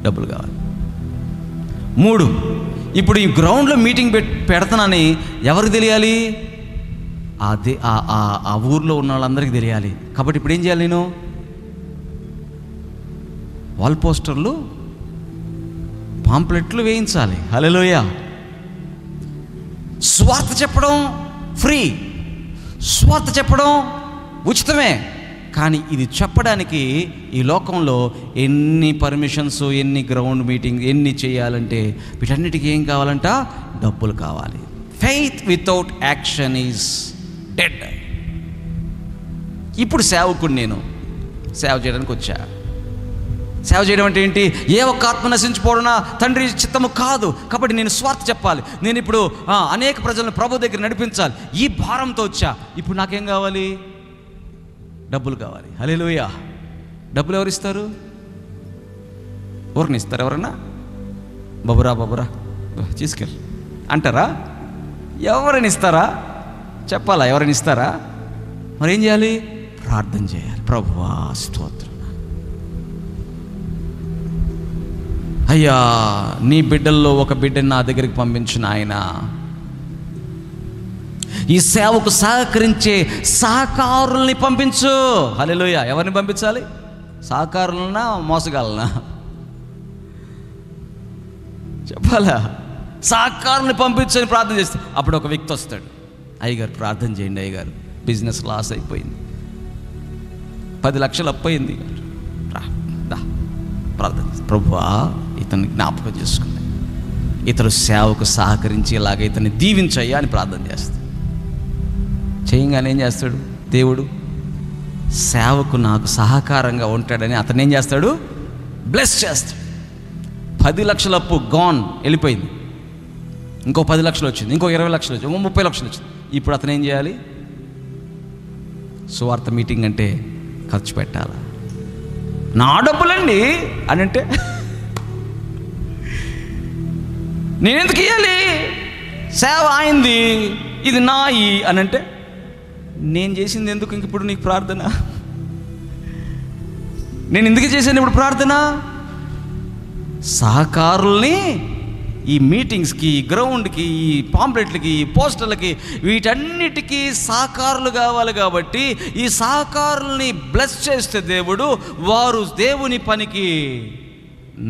డబ్బులు కావాలి. 3, ఇప్పుడు ఈ గ్రౌండ్లో మీటింగ్ పెడతానని ఎవరికి తెలియాలి? అదే ఆ ఊర్లో ఉన్న వాళ్ళందరికీ తెలియాలి. కాబట్టి ఇప్పుడు ఏం చేయాలి? నేను వాల్ పోస్టర్లు, పాంప్లెట్లు వేయించాలి. హల్లెలూయా. స్వార్థ చెప్పడం ఫ్రీ, స్వార్థ చెప్పడం ఉచితమే. కానీ ఇది చెప్పడానికి ఈ లోకంలో ఎన్ని పర్మిషన్స్, ఎన్ని గ్రౌండ్ మీటింగ్, ఎన్ని చేయాలంటే వీటన్నిటికీ ఏం కావాలంట? డబ్బులు కావాలి. Faith without action is dead. ఇప్పుడు సేవకుడు, నేను సేవ చేయడానికి వచ్చా. సేవ చేయడం అంటే ఏంటి? ఏ ఒక్క ఆత్మ నశించిపోవడం తండ్రి చిత్తము కాదు. కాబట్టి నేను స్వార్థ చెప్పాలి. నేను ఇప్పుడు అనేక ప్రజలను ప్రభు దగ్గర నడిపించాలి. ఈ భారంతో వచ్చా. ఇప్పుడు నాకేం కావాలి? డబ్బులు కావాలి. హల్లెలూయా. డబ్బులు ఎవరు ఇస్తారు? ఎవరిని ఇస్తారు? ఎవరన్నా బబురా తీసుకెళ్ళి అంటారా? ఎవరైనా ఇస్తారా? చెప్పాలా? ఎవరైనా ఇస్తారా? మరి ఏం చేయాలి? ప్రార్థన చేయాలి. ప్రభువా స్తోత్రం, అయ్యా నీ బిడ్డల్లో ఒక బిడ్డని నా దగ్గరికి పంపించిన ఆయన, ఈ సేవకు సహకరించే సహకారుల్ని పంపించు. హల్లెలూయా. ఎవరిని పంపించాలి? సహకారులనా మోసగాలనా? చెప్పాలా? సహకారుల్ని పంపించని ప్రార్థన చేస్తే అప్పుడు ఒక వ్యక్తి వస్తాడు. అయ్యగారు ప్రార్థన చేయండి, అయ్యగారు బిజినెస్ లాస్ అయిపోయింది, 10 లక్షలు అప్పయింది. ప్రార్థన, ప్రభువా ఇతన్ని జ్ఞాపకం చేసుకుని ఇతరు సేవకు సహకరించేలాగా ఇతన్ని దీవించయ్యా అని ప్రార్థన చేస్తాడు. చేయంగానే ఏం చేస్తాడు? దేవుడు సేవకు నాకు సహకారంగా ఉంటాడని అతను ఏం చేస్తాడు? బ్లెస్ చేస్తాడు. 10 లక్షల అప్పు గాన్, వెళ్ళిపోయింది. ఇంకో 10 లక్షలు వచ్చింది, ఇంకో 20 లక్షలు వచ్చింది, ఇంకో 30 లక్షలు వచ్చింది. ఇప్పుడు అతను ఏం చేయాలి? సువార్త మీటింగ్ అంటే ఖర్చు పెట్టాలా? నా డబ్బులండి అని అంటే నేనెందుకు ఇవ్వాలి? సేవ అయింది, ఇది నాయి అని అంటే నేను చేసింది ఎందుకు? ఇంక ఇప్పుడు నీకు ప్రార్థన? నేను ఎందుకు చేశాను ఇప్పుడు ప్రార్థన? సహకారుల్ని ఈ మీటింగ్స్కి, ఈ గ్రౌండ్కి, ఈ పాంప్లెట్లకి, ఈ పోస్టర్లకి, వీటన్నిటికీ సహకారులు కావాలి. కాబట్టి ఈ సహకారుల్ని బ్లెస్ చేస్తే దేవుడు, వారు దేవుని పనికి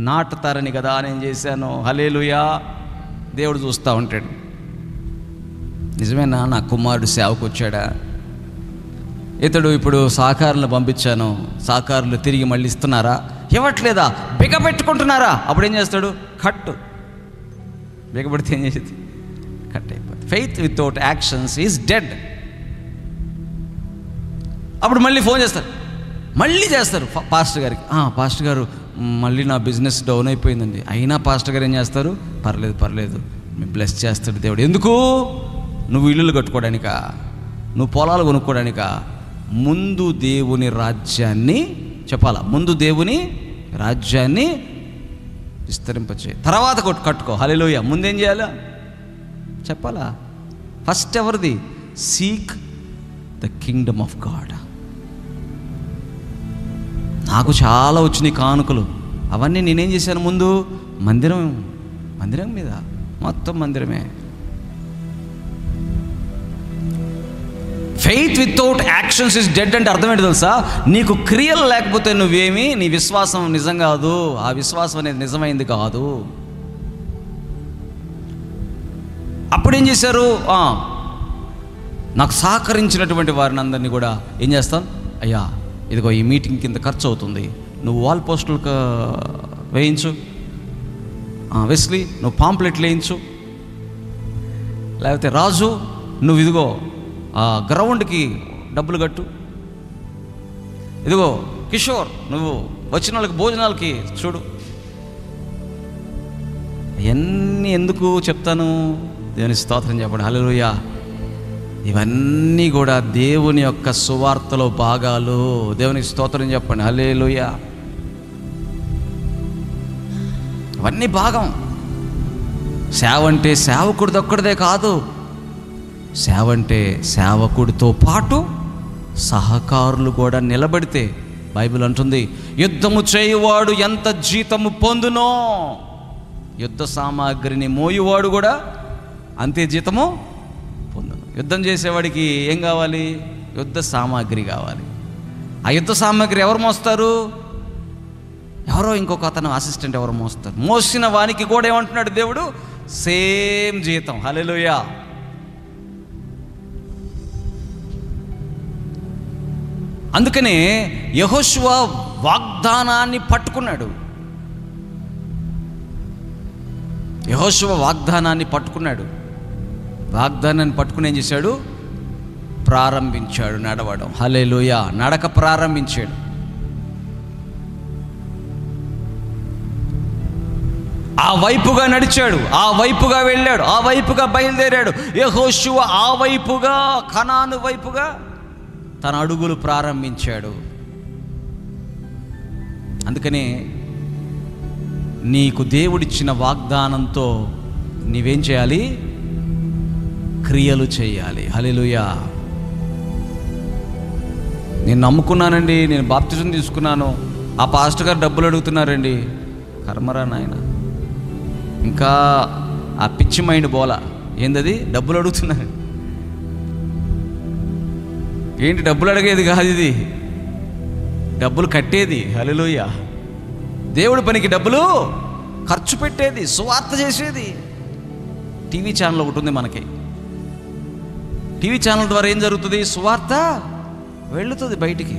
నాటుతారని కదా నేను చేశాను. హల్లెలూయా. దేవుడు చూస్తూ ఉంటాడు. నిజమేనా? నా కుమారుడు సేవకు వచ్చాడా? ఇతడు ఇప్పుడు సహకారులను పంపించాను, సహకారులు తిరిగి మళ్ళీ ఇస్తున్నారా? ఇవ్వట్లేదా? బిగపెట్టుకుంటున్నారా? అప్పుడు ఏం చేస్తాడు? కట్టు. బిగబడితే ఏం చేసేది? కట్ అయిపోతుంది. Faith without actions is dead. అప్పుడు మళ్ళీ ఫోన్ చేస్తారు, మళ్ళీ చేస్తారు పాస్టర్ గారికి. పాస్టర్ గారు మళ్ళీ నా బిజినెస్ డౌన్ అయిపోయిందండి. అయినా పాస్టర్ గారు ఏం చేస్తారు? పర్లేదు మేము బ్లెస్ చేస్తాడు దేవుడు. ఎందుకు? నువ్వు ఇల్లులు కట్టుకోవడానికా? నువ్వు పొలాలు కొనుక్కోవడానికా? ముందు దేవుని రాజ్యాన్ని చెప్పాలా? ముందు దేవుని రాజ్యాన్ని విస్తరింపచే, తర్వాత కట్టుకో. హల్లెలూయా. ముందేం చేయాలా చెప్పాలా? ఫస్ట్ ఎవరిది? Seek the Kingdom of God. నాకు చాలా వచ్చినాయి కానుకలు, అవన్నీ నేనేం చేశాను? ముందు మందిరం మీద, మొత్తం మందిరమే. Faith without actions is dead అంటే అర్థం ఏంటి తెలుసా? నీకు క్రియలు లేకపోతే నువ్వేమి, నీ విశ్వాసం నిజం కాదు. ఆ విశ్వాసం అనేది నిజమైంది కాదు. అప్పుడేం చేశారు? నాకు సహకరించినటువంటి వారిని అందరినీ కూడా ఏం చేస్తాను? అయ్యా ఇదిగో ఈ మీటింగ్ కింద ఖర్చు అవుతుంది, నువ్వు వాల్ పోస్టులకు వేయించు, వెస్లీ నువ్వు పాంప్లెట్లు వేయించు, లేకపోతే రాజు నువ్వు ఇదిగో గ్రౌండ్కి డబ్బులు కట్టు, ఇదిగో కిషోర్ నువ్వు వచ్చిన వాళ్ళకి భోజనాలకి చూడు. ఇవన్నీ ఎందుకు చెప్తాను? దేవుని స్తోత్రం చెప్పండి. హల్లెలూయా. ఇవన్నీ కూడా దేవుని యొక్క సువార్తలో భాగాలు. దేవునికి స్తోత్రం చెప్పండి. హల్లెలూయా. అవన్నీ భాగం. సేవ అంటే సేవకుడిది ఒక్కడిదే కాదు. సేవ అంటే సేవకుడితో పాటు సహకారులు కూడా నిలబడితే బైబిల్ అంటుంది, యుద్ధము చేయువాడు ఎంత జీతము పొందునో, యుద్ధ సామాగ్రిని మోయువాడు కూడా అంతే జీతము పొందును. యుద్ధం చేసేవాడికి ఏం కావాలి? యుద్ధ సామాగ్రి కావాలి. ఆ యుద్ధ సామాగ్రి ఎవరు మోస్తారు? ఎవరో ఇంకొక అతను అసిస్టెంట్ ఎవరు మోస్తారు. మోసిన వానికి కూడా ఏమంటున్నాడు దేవుడు? సేమ్ జీతం. హల్లెలూయా. అందుకనే యెహోషువ వాగ్దానాన్ని పట్టుకున్నాడు. యెహోషువ వాగ్దానాన్ని పట్టుకున్నాడు. వాగ్దానాన్ని పట్టుకుని ఏం చేశాడు? ప్రారంభించాడు నడవడం. హల్లెలూయా. నడక ప్రారంభించాడు. ఆ వైపుగా నడిచాడు, ఆ వైపుగా వెళ్ళాడు, ఆ వైపుగా బయలుదేరాడు. యెహోషువ ఆ వైపుగా, కనాను వైపుగా తన అడుగులు ప్రారంభించాడు. అందుకనే నీకు దేవుడిచ్చిన వాగ్దానంతో నీవేం చేయాలి? క్రియలు చేయాలి. హల్లెలూయా. నేను నమ్ముకున్నానండి, నేను బాప్తిజం తీసుకున్నాను, ఆ పాస్టర్ గారు డబ్బులు అడుగుతున్నారండి. కర్మరా నాయన, ఇంకా ఆ పిచ్చి మైండ్ బోలా. ఏందది? డబ్బులు అడుగుతున్నారు. ఏంటి డబ్బులు అడిగేది కాదు, ఇది డబ్బులు కట్టేది. హల్లెలూయా. దేవుడి పనికి డబ్బులు ఖర్చు పెట్టేది, సువార్త చేసేది. టీవీ ఛానల్ ఒకటి ఉంది మనకి. టీవీ ఛానల్ ద్వారా ఏం జరుగుతుంది? సువార్త వెళుతుంది బయటికి.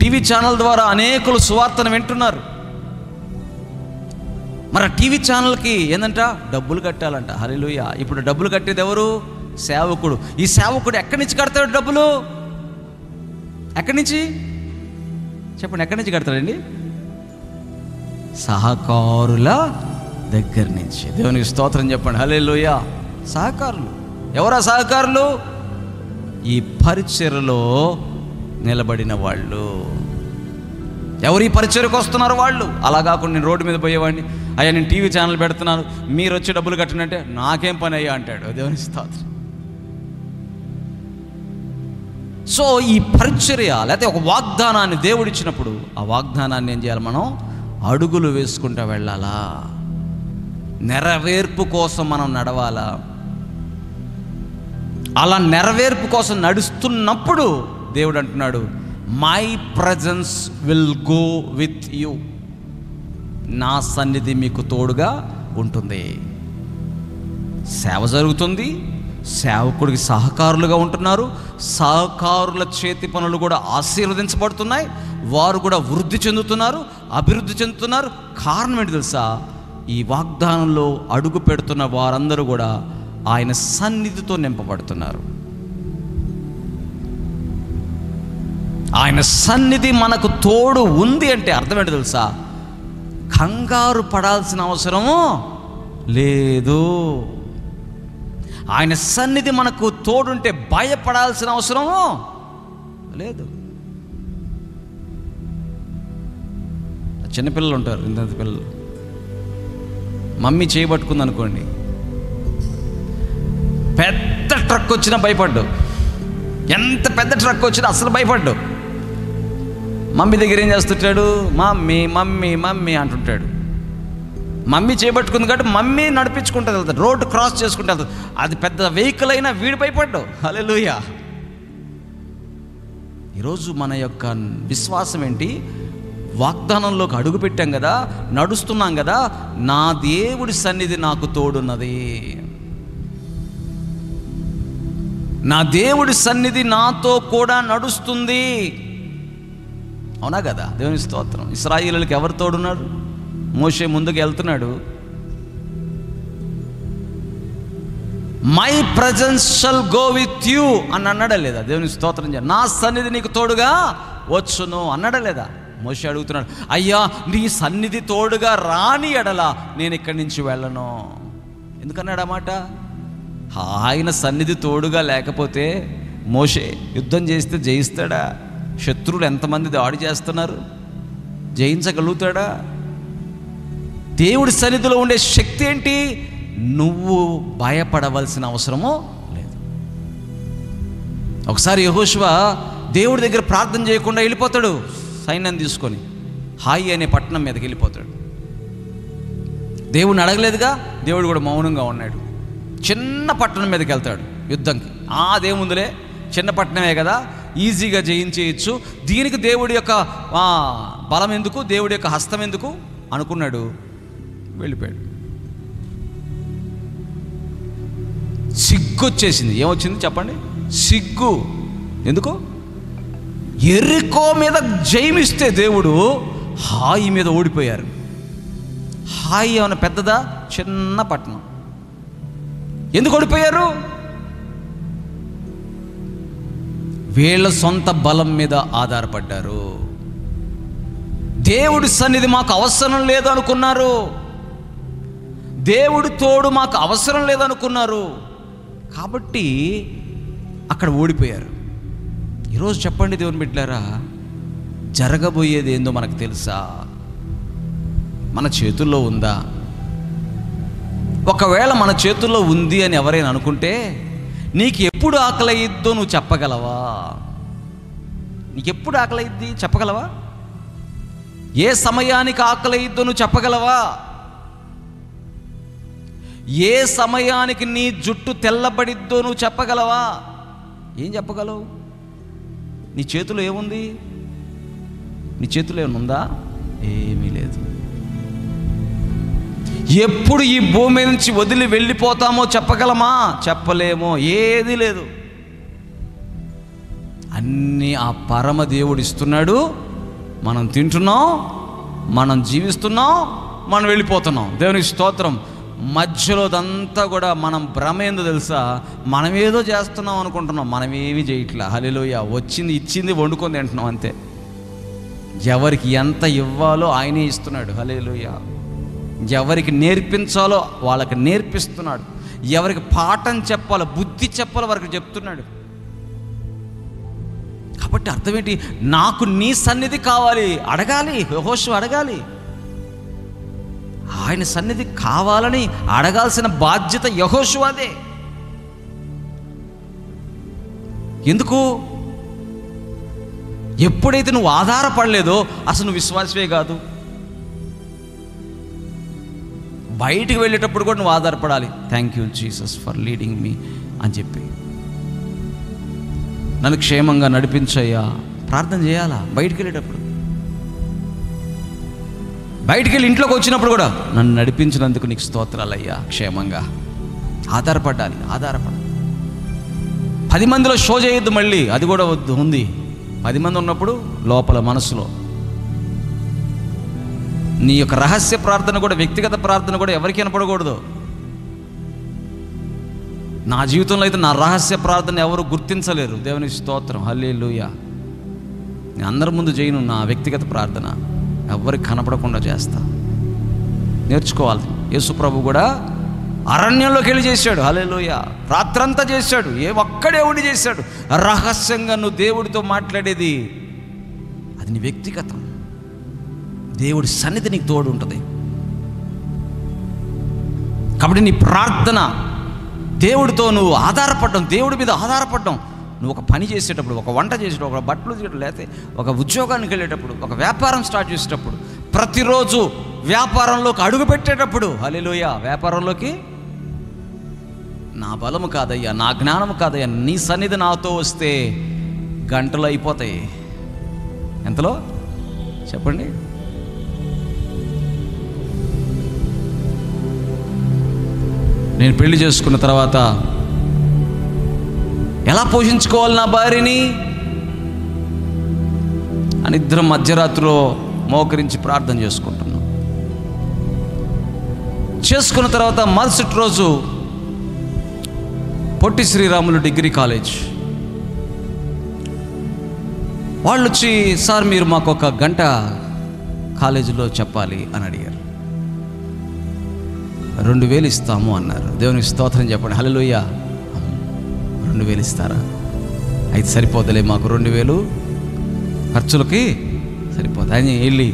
టీవీ ఛానల్ ద్వారా అనేకులు సువార్తను వింటున్నారు. మరి టీవీ ఛానల్కి ఏందంట? డబ్బులు కట్టాలంట. హల్లెలూయా. ఇప్పుడు డబ్బులు కట్టేది ఎవరు? సేవకుడు. ఈ సేవకుడు ఎక్కడి నుంచి కడతాడు డబ్బులు? ఎక్కడి నుంచి చెప్పండి? ఎక్కడి నుంచి కడతాడండి? సహకారుల దగ్గర నుంచి. దేవునికి స్తోత్రం చెప్పండి. హల్లెలూయా. సహకారులు. ఎవరా సహకారులు? ఈ పరిచర్యలో నిలబడిన వాళ్ళు. ఎవరు ఈ పరిచర్యకు వస్తున్నారు? వాళ్ళు. అలా కాకుండా నేను రోడ్డు మీద పోయేవాడిని, అయ్యా నేను టీవీ ఛానల్ పెడుతున్నాను, మీరు వచ్చి డబ్బులు కట్టనంటే నాకేం పని అయ్యా అంటాడు. దేవుని స్తోత్రం. సో ఈ పరిచర్య లేకపోతే ఒక వాగ్దానాన్ని దేవుడిచ్చినప్పుడు ఆ వాగ్దానాన్ని ఏం చేయాలి? మనం అడుగులు వేసుకుంటూ వెళ్ళాలా? నెరవేర్పు కోసం మనం నడవాలా? అలా నెరవేర్పు కోసం నడుస్తున్నప్పుడు దేవుడు అంటున్నాడు, my presence will go with you. నా సన్నిధి మీకు తోడుగా ఉంటుంది. సేవ జరుగుతుంది, సేవకుడికి సహకారులుగా ఉంటున్నారు, సహకారుల చేతి పనులు కూడా ఆశీర్వదించబడుతున్నాయి, వారు కూడా వృద్ధి చెందుతున్నారు, అభివృద్ధి చెందుతున్నారు. కారణం ఏంటి తెలుసా? ఈ వాగ్దానంలో అడుగు పెడుతున్న వారందరూ కూడా ఆయన సన్నిధితో నింపబడుతున్నారు. ఆయన సన్నిధి మనకు తోడు ఉంది అంటే అర్థం ఏంటి తెలుసా? కంగారు పడాల్సిన అవసరము లేదు. ఆయన సన్నిధి మనకు తోడుంటే భయపడాల్సిన అవసరము లేదు. చిన్నపిల్లలు ఉంటారు, ఇంత పిల్లలు. మమ్మీ చేయబట్టుకుంది అనుకోండి, పెద్ద ట్రక్ వచ్చినా భయపడ్డు. ఎంత పెద్ద ట్రక్ వచ్చినా అసలు భయపడ్డు. మమ్మీ దగ్గర ఏం చేస్తుంటాడు? మమ్మీ మమ్మీ మమ్మీ అంటుంటాడు. మమ్మీ చేయబట్టుకుంది కాబట్టి మమ్మీ నడిపించుకుంటుంది, వెళ్తాడు, రోడ్డు క్రాస్ చేసుకుంటూ వెళ్తాడు. అది పెద్ద వెహికల్ అయినా వీడు భయపడ్డు. హల్లెలూయా. ఈరోజు మన యొక్క విశ్వాసం ఏంటి? వాగ్దానంలోకి అడుగు పెట్టాం కదా, నడుస్తున్నాం కదా, నా దేవుడి సన్నిధి నాకు తోడున్నది, నా దేవుడి సన్నిధి నాతో కూడా నడుస్తుంది. అవునా కదా? దేవుని స్తోత్రం. ఇశ్రాయేలులకు ఎవరు తోడున్నారు? మోషే ముందుకు వెళ్తున్నాడు. My presence shall go with you అని అన్నాడా లేదా? దేవుని స్తోత్రం. నా సన్నిధి నీకు తోడుగా వచ్చును అన్నాడా లేదా? మోషే అడుగుతున్నాడు, అయ్యా నీ సన్నిధి తోడుగా రాని ఎడలా నేను ఇక్కడి నుంచి వెళ్ళను. ఎందుకన్నాడు ఆ మాట? ఆయన సన్నిధి తోడుగా లేకపోతే మోషే యుద్ధం చేస్తే జయిస్తాడా? శత్రువులు ఎంతమంది దాడి చేస్తున్నారు, జయించగలుగుతాడా? దేవుడి సన్నిధిలో ఉండే శక్తి ఏంటి? నువ్వు భయపడవలసిన అవసరమో లేదు. ఒకసారి యెహోషువ దేవుడి దగ్గర ప్రార్థన చేయకుండా వెళ్ళిపోతాడు, సైన్యాన్ని తీసుకొని హాయి అనే పట్టణం మీదకి వెళ్ళిపోతాడు. దేవుడిని అడగలేదుగా, దేవుడు కూడా మౌనంగా ఉన్నాడు. చిన్న పట్టణం మీదకి వెళ్తాడు యుద్ధంకి. అదేముందులే, చిన్న పట్టణమే కదా, ఈజీగా జయించేయచ్చు, దీనికి దేవుడి యొక్క బలం ఎందుకు, దేవుడి యొక్క హస్తం ఎందుకు అనుకున్నాడు, వెళ్ళిపోయాడు. సిగ్గు వచ్చేసింది. ఏమొచ్చింది చెప్పండి? సిగ్గు. ఎందుకు? యెరికో మీద జయమిస్తే దేవుడు హాయి మీద ఓడిపోయారు. హాయి ఏమైనా పెద్దదా? చిన్న పట్టణం. ఎందుకు ఓడిపోయారు? వీళ్ళ సొంత బలం మీద ఆధారపడ్డారు. దేవుడి సన్నిధి మాకు అవసరం లేదు అనుకున్నారు. దేవుడి తోడు మాకు అవసరం లేదనుకున్నారు. కాబట్టి అక్కడ ఓడిపోయారు. ఈరోజు చెప్పండి దేవుని బిడ్డలారా, జరగబోయేది ఏందో మనకు తెలుసా? మన చేతుల్లో ఉందా? ఒకవేళ మన చేతుల్లో ఉంది అని ఎవరైనా అనుకుంటే, నీకు ఎప్పుడు ఆకలయ్యిద్దో నువ్వు చెప్పగలవా? నీకు ఎప్పుడు ఆకలయ్యిద్ది చెప్పగలవా? ఏ సమయానికి ఆకలయ్యిద్దో నువ్వు చెప్పగలవా? ఏ సమయానికి నీ జుట్టు తెల్లబడిద్దో నువ్వు చెప్పగలవా? ఏం చెప్పగలవు? నీ చేతిలో ఏముంది? నీ చేతిలో ఏముందా? ఏమీ లేదు. ఎప్పుడు ఈ భూమి నుంచి వదిలి వెళ్ళిపోతామో చెప్పగలమా? చెప్పలేమో. ఏది లేదు. అన్నీ ఆ పరమ దేవుడు ఇస్తున్నాడు. మనం తింటున్నాం, మనం జీవిస్తున్నాం, మనం వెళ్ళిపోతున్నాం. దేవునికి స్తోత్రం. మధ్యలోదంతా కూడా మనం భ్రమ ఏందో తెలుసా? మనమేదో చేస్తున్నాం అనుకుంటున్నాం, మనమేమీ చేయట్లా. హల్లెలూయా. వచ్చింది ఇచ్చింది వండుకొని తింటున్నాం అంతే. ఎవరికి ఎంత ఇవ్వాలో ఆయనే ఇస్తున్నాడు. హల్లెలూయా. ఎవరికి నేర్పించాలో వాళ్ళకి నేర్పిస్తున్నాడు. ఎవరికి పాఠం చెప్పాలో, బుద్ధి చెప్పాలో వారికి చెప్తున్నాడు. కాబట్టి అర్థం ఏంటి? నాకు నీ సన్నిధి కావాలి, అడగాలి. యెహోషువ అడగాలి. ఆయన సన్నిధి కావాలని అడగాల్సిన బాధ్యత యెహోషువదే. ఎందుకు? ఎప్పుడైతే నువ్వు ఆధారపడలేదో అసలు నువ్వు విశ్వాసవే కాదు. బయటికి వెళ్ళేటప్పుడు కూడా నువ్వు ఆధారపడాలి. Thank you Jesus for leading me అని చెప్పి, నన్ను క్షేమంగా నడిపించయ్యా ప్రార్థన చేయాలా. బయటికి వెళ్ళేటప్పుడు, బయటికి వెళ్ళి ఇంట్లోకి వచ్చినప్పుడు కూడా నన్ను నడిపించినందుకు నీకు స్తోత్రాలయ్యా, క్షేమంగా ఆధారపడాలి. 10 మందిలో షో చేయొద్దు మళ్ళీ, అది కూడా ఉంది. 10 మంది ఉన్నప్పుడు లోపల మనసులో నీ యొక్క రహస్య ప్రార్థన కూడా, వ్యక్తిగత ప్రార్థన కూడా ఎవరికి వినపడకూడదు. నా జీవితంలో అయితే నా రహస్య ప్రార్థన ఎవరు గుర్తించలేరు. దేవునికి స్తోత్రం. హల్లెలూయా. నేను అందరి ముందు చేయను నా వ్యక్తిగత ప్రార్థన, ఎవరికి కనపడకుండా చేస్తా. నేర్చుకోవాలి. యేసు ప్రభు కూడా అరణ్యంలోకి వెళ్ళి చేశాడు. హల్లెలూయా. రాత్రంతా చేశాడు. ఒక్కడే ఉండి చేశాడు. రహస్యంగా నువ్వు దేవుడితో మాట్లాడేది అది నీ వ్యక్తిగతం. దేవుడి సన్నిధి నీకు తోడు ఉంటుంది. కాబట్టి నీ ప్రార్థన దేవుడితో నువ్వు ఆధారపడడం, దేవుడి మీద ఆధారపడడం. నువ్వు ఒక పని చేసేటప్పుడు, ఒక వంట చేసేటప్పుడు, ఒక బట్టలు చేసేటప్పుడు, లేకపోతే ఒక ఉద్యోగానికి వెళ్ళేటప్పుడు, ఒక వ్యాపారం స్టార్ట్ చేసేటప్పుడు, ప్రతిరోజు వ్యాపారంలోకి అడుగు పెట్టేటప్పుడు, హల్లెలూయా, వ్యాపారంలోకి నా బలము కాదయ్యా, నా జ్ఞానము కాదయ్యా, నీ సన్నిధి నాతో వస్తే గంటలు అయిపోతాయి. ఎంతలో చెప్పండి? నేను పెళ్లి చేసుకున్న తర్వాత ఎలా పోషించుకోవాలి నా భార్యని అని ఇద్దరం మధ్యరాత్రిలో మోకరించి ప్రార్థన చేసుకుంటున్నాం. చేసుకున్న తర్వాత మరుసటి రోజు పొట్టి శ్రీరాములు డిగ్రీ కాలేజ్ వాళ్ళు వచ్చి, సార్ మీరు మాకు 1 గంట కాలేజీలో చెప్పాలి అని అడిగారు. 2000 ఇస్తాము అన్నారు. దేవునికి స్తోత్రం చెప్పండి. హల్లెలూయా. 2000 ఇస్తారా? అయితే సరిపోతలే, మాకు 2000 ఖర్చులకి సరిపోతుంది అని వెళ్ళి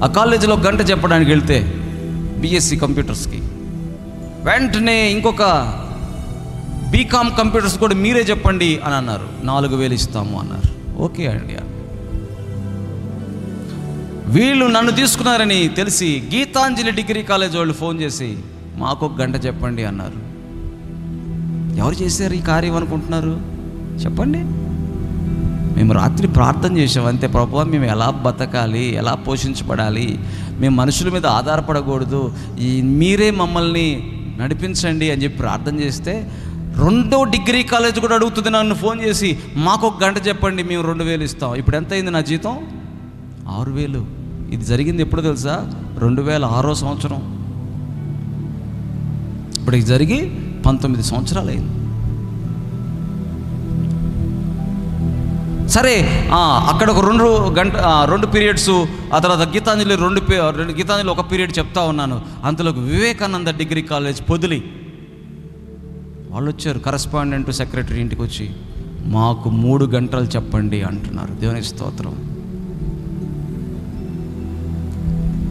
ఆ కాలేజీలో 1 గంట చెప్పడానికి వెళ్తే, బీఎస్సీ కంప్యూటర్స్కి వెంటనే ఇంకొక బీకామ్ కంప్యూటర్స్ కూడా మీరే చెప్పండి అని అన్నారు. 4,000 ఇస్తాము అన్నారు. ఓకే అండి. వీళ్ళు నన్ను తీసుకున్నారని తెలిసి గీతాంజలి డిగ్రీ కాలేజ్ వాళ్ళు ఫోన్ చేసి మాకు 1 గంట చెప్పండి అన్నారు. ఎవరు చేశారు ఈ కార్యం అనుకుంటున్నారు? చెప్పండి. మేము రాత్రి ప్రార్థన చేసాం అంతే. ప్రభువా, మేము ఎలా బతకాలి, ఎలా పోషించబడాలి, మేము మనుషుల మీద ఆధారపడకూడదు, మీరే మమ్మల్ని నడిపించండి అని చెప్పి ప్రార్థన చేస్తే 2వ డిగ్రీ కాలేజ్ కూడా అడుగుతుంది నన్ను ఫోన్ చేసి మాకు 1 గంట చెప్పండి, మేము 2,000 ఇస్తాం. ఇప్పుడు ఎంత అయింది నా జీతం? 6,000. ఇది జరిగింది ఎప్పుడు తెలుసా? 2006వ సంవత్సరం. ఇప్పుడు ఇది జరిగి 19 సంవత్సరాలు అయింది. సరే, అక్కడ ఒక 2 పీరియడ్స్, ఆ తర్వాత గీతాంజలి గీతాంజలి 1 పీరియడ్ చెప్తా ఉన్నాను. అంతలోకి వివేకానంద డిగ్రీ కాలేజ్ పొదిలి వాళ్ళు వచ్చారు. కరస్పాండెంట్ సెక్రటరీ ఇంటికి వచ్చి మాకు 3 గంటలు చెప్పండి అంటున్నారు. దేవునికి స్తోత్రం.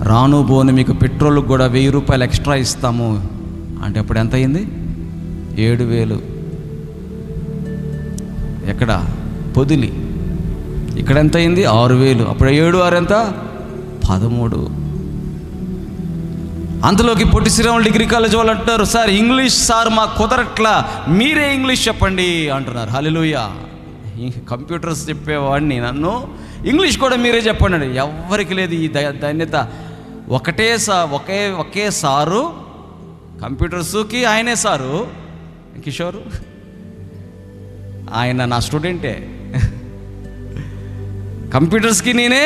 రాను పోను మీకు పెట్రోల్కి కూడా 1,000 రూపాయలు ఎక్స్ట్రా ఇస్తాము అంటే అప్పుడు ఎంత అయింది? 7,000. ఎక్కడ? పొదిలి. ఇక్కడ ఎంత అయింది? 6,000. అప్పుడు 7 6 ఎంత? 13. అంతలోకి పొట్టి శ్రీరాములు డిగ్రీ కాలేజ్ వాళ్ళు అంటున్నారు, సార్ ఇంగ్లీష్ సార్ మాకు కుదరట్లా, మీరే ఇంగ్లీష్ చెప్పండి అంటున్నారు. హల్లెలూయా. కంప్యూటర్స్ చెప్పేవాడిని, నన్ను ఇంగ్లీష్ కూడా మీరే చెప్పండి అండి. ఎవరికి లేదు ఈ ధన్యత. ఒకే సారు కంప్యూటర్స్కి, ఆయనే సారు కిషోరు, ఆయన నా స్టూడెంటే. కంప్యూటర్స్కి నేనే,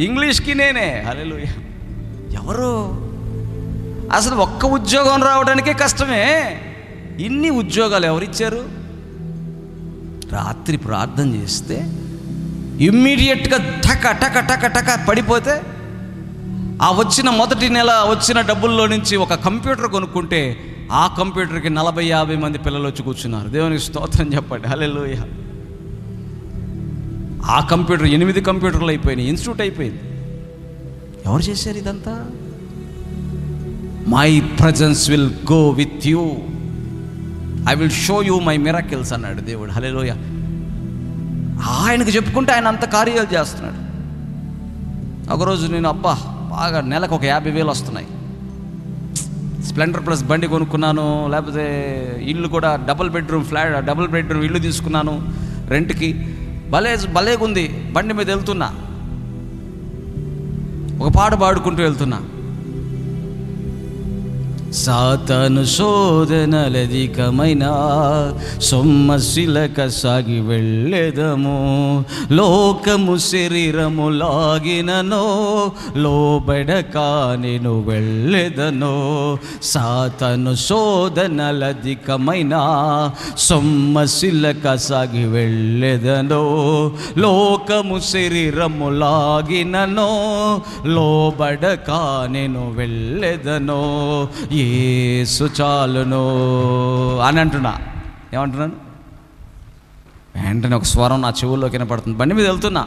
ఇంగ్లీష్కి నేనే. హల్లెలూయా. ఎవరు అసలు ఒక్క ఉద్యోగం రావడానికే కష్టమే, ఇన్ని ఉద్యోగాలు ఎవరిచ్చారు? రాత్రి ప్రార్థన చేస్తే ఇమ్మీడియట్గా టక టక టక టక పడిపోతే ఆ వచ్చిన మొదటి నెల వచ్చిన డబ్బుల్లో నుంచి ఒక కంప్యూటర్ కొనుక్కుంటే ఆ కంప్యూటర్కి 40-50 మంది పిల్లలు వచ్చి కూర్చున్నారు. దేవునికి స్తోత్రం చెప్పండి. హల్లెలూయా. ఆ కంప్యూటర్ 8 కంప్యూటర్లు అయిపోయినాయి, ఇన్స్టిట్యూట్ అయిపోయింది. ఎవరు చేశారు ఇదంతా? My presence will go with you, I will show you my miracles అన్నాడు దేవుడు. హల్లెలూయా. ఆయనకు చెప్పుకుంటే ఆయన అంత కార్యాలు చేస్తున్నాడు. ఒకరోజు నేను బాగా నెలకు ఒక 50,000 వస్తున్నాయి, స్ప్లెండర్ ప్లస్ బండి కొనుక్కున్నాను, లేకపోతే ఇల్లు కూడా డబుల్ బెడ్రూమ్ ఇల్లు తీసుకున్నాను రెంట్కి. భలేగుంది. బండి మీద వెళ్తున్నా, ఒక పాట పాడుకుంటూ వెళ్తున్నా. సాతాను శోధనలధికమైన సొమ్మశిలక సాగి వెళ్ళెదము, లోకము శరీరము లాగిననో లోబడక నేను వెళ్ళెదను. సాతాను శోధనలధికమైన సొమ్మశిలక సాగి వెళ్ళెదనో, లోకము శరీరము లాగిననో లోబడక నేను వెళ్ళెదనో, యేసు చాలును అని అంటున్నా. ఏమంటున్నాను? వెంటనే ఒక స్వరం నా చెవుల్లోకి వినపడుతుంది. బండి మీద వెళ్తున్నా,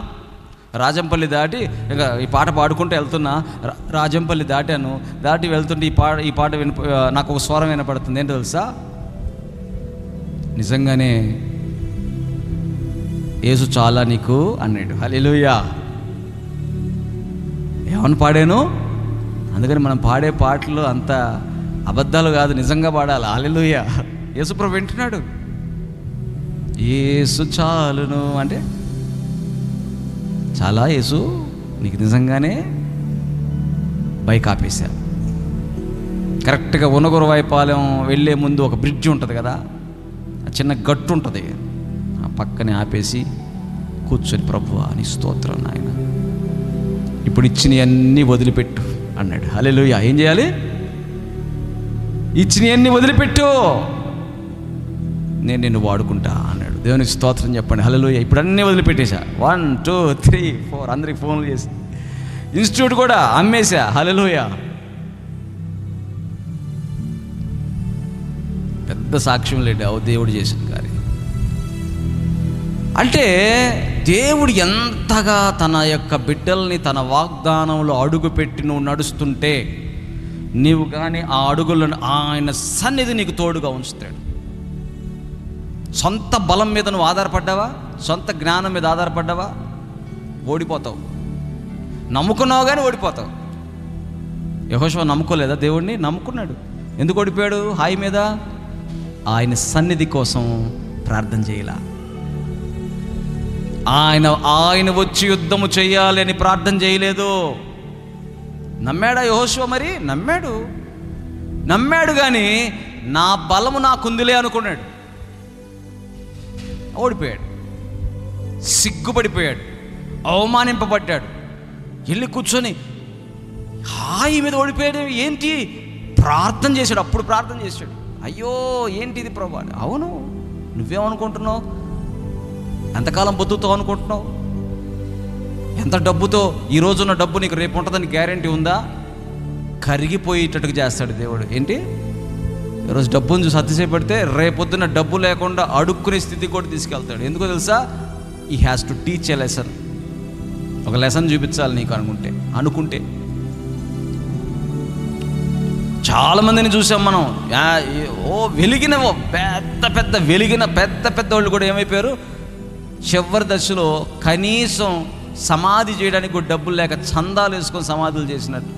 రాజంపల్లి దాటి ఇక ఈ పాట పాడుకుంటూ వెళ్తున్నా. రాజంపల్లి దాటి వెళ్తుంటే ఈ పాట నాకు ఒక స్వరం వినపడుతుంది. ఏంటో తెలుసా? నిజంగానే యేసు చాలా నీకు అన్నాడు. హల్లెలూయా. ఏమని పాడాను? అందుకని మనం పాడే పాటలు అంత అబద్ధాలు కాదు, నిజంగా పాడాలి. హల్లెలూయా. యేసుప్రభు వింటున్నాడు. యేసు చాలును అంటే చాలా, యేసు నీకు నిజంగానే బైక్ ఆపేశా. కరెక్ట్గా ఉనగురవాయిపాలెం వెళ్ళే ముందు ఒక బ్రిడ్జ్ ఉంటుంది కదా, చిన్న గట్టు ఉంటుంది, ఆ పక్కనే ఆపేసి కూర్చొని ప్రభువా నీ స్తోత్రం నాయన, ఇప్పుడు ఇచ్చినవన్నీ వదిలిపెట్టు అన్నాడు. హల్లెలూయా. ఏం చేయాలి? ఇచ్చినవన్నీ వదిలిపెట్టు, నేను నిన్ను వాడుకుంటా అన్నాడు. దేవునికి స్తోత్రం చెప్పండి. హల్లెలూయా. ఇప్పుడు అన్నీ వదిలిపెట్టేశా. 1 2 3 4 అందరికి ఫోన్లు చేసి ఇన్స్టిట్యూట్ కూడా అమ్మేశా. హల్లెలూయా. పెద్ద సాక్ష్యం లేడు దేవుడు చేసిన కార్యం. అంటే దేవుడు ఎంతగా తన యొక్క బిడ్డల్ని తన వాగ్దానంలో అడుగుపెట్టి నువ్వు నడుస్తుంటే నీవు కానీ ఆ అడుగులను ఆయన సన్నిధి నీకు తోడుగా ఉంచుతాడు. సొంత బలం మీద నువ్వు ఆధారపడ్డావా? సొంత జ్ఞానం మీద ఆధారపడ్డావా? ఓడిపోతావు. నమ్ముకున్నావు కానీ ఓడిపోతావు. యెహోషువ నమ్ముకోలేదా? దేవుడిని నమ్ముకున్నాడు. ఎందుకు ఓడిపోయాడు? హాయి మీద ఆయన సన్నిధి కోసం ప్రార్థన చేయాల. ఆయన వచ్చి యుద్ధము చేయాలి అని ప్రార్థన చేయలేదు. నమ్మాడా యెహోషువ? మరి నమ్మాడు కానీ నా బలము నాకుందిలే అనుకున్నాడు. ఓడిపోయాడు, సిగ్గుపడిపోయాడు, అవమానింపబడ్డాడు. వెళ్ళి కూర్చొని హాయి మీద ఓడిపోయాడు. ఏంటి? ప్రార్థన చేశాడు. అప్పుడు ప్రార్థన చేశాడు. అయ్యో ఏంటిది ప్రభా? అవును, నువ్వేమనుకుంటున్నావు? ఎంతకాలం బతుకుతావు అనుకుంటున్నావు? ఎంత డబ్బుతో, ఈ రోజున్న డబ్బు నీకు రేపు ఉంటుందని గ్యారంటీ ఉందా? కరిగిపోయేటట్టుగా చేస్తాడు దేవుడు. ఏంటి? ఈరోజు డబ్బును చూసి అతిశయపడితే రేపొద్దున డబ్బు లేకుండా అడుక్కునే స్థితికి కూడా తీసుకెళ్తాడు. ఎందుకో తెలుసా? ఈ has to teach a lesson. ఒక లెసన్ చూపించాలి నీకు అనుకుంటే. చాలామందిని చూసాం మనం. వెలిగిన పెద్ద వాళ్ళు కూడా ఏమైపోయారు? చివరి దశలో కనీసం సమాధి చేయడానికి కూడా డబ్బులు లేక చందాలు వేసుకొని సమాధులు చేసినట్టు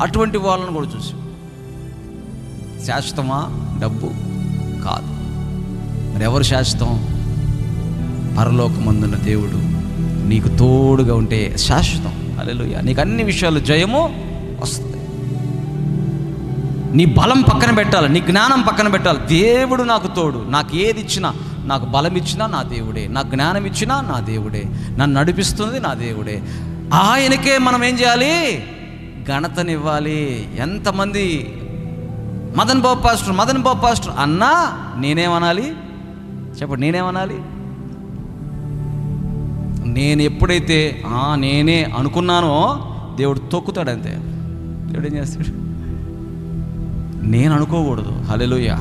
అటువంటి వాళ్ళని కూడా చూసాం. శాశ్వతమా డబ్బు? కాదు. మరి ఎవరు శాశ్వతం? పరలోకమందున్న దేవుడు నీకు తోడుగా ఉంటే శాశ్వతం. హల్లెలూయా. నీకు అన్ని విషయాలు జయము వస్తుంది. నీ బలం పక్కన పెట్టాలి, నీ జ్ఞానం పక్కన పెట్టాలి. దేవుడు నాకు తోడు. నాకు ఏది ఇచ్చినా, నాకు బలం ఇచ్చినా నా దేవుడే, నాకు జ్ఞానం ఇచ్చినా నా దేవుడే, నన్ను నడిపిస్తుంది నా దేవుడే. ఆయనకే మనం ఏం చేయాలి? ఘనతనివ్వాలి. ఎంతమంది మదన్ బాబు పాస్టర్ అన్నా నేనేమనాలి చెప్పండి? నేనేమనాలి? నేను ఎప్పుడైతే నేనే అనుకున్నానో దేవుడు తొక్కుతాడు. అంతే. దేవుడు ఏం చేస్తాడు? నేను అనుకోకూడదు. హల్లెలూయా.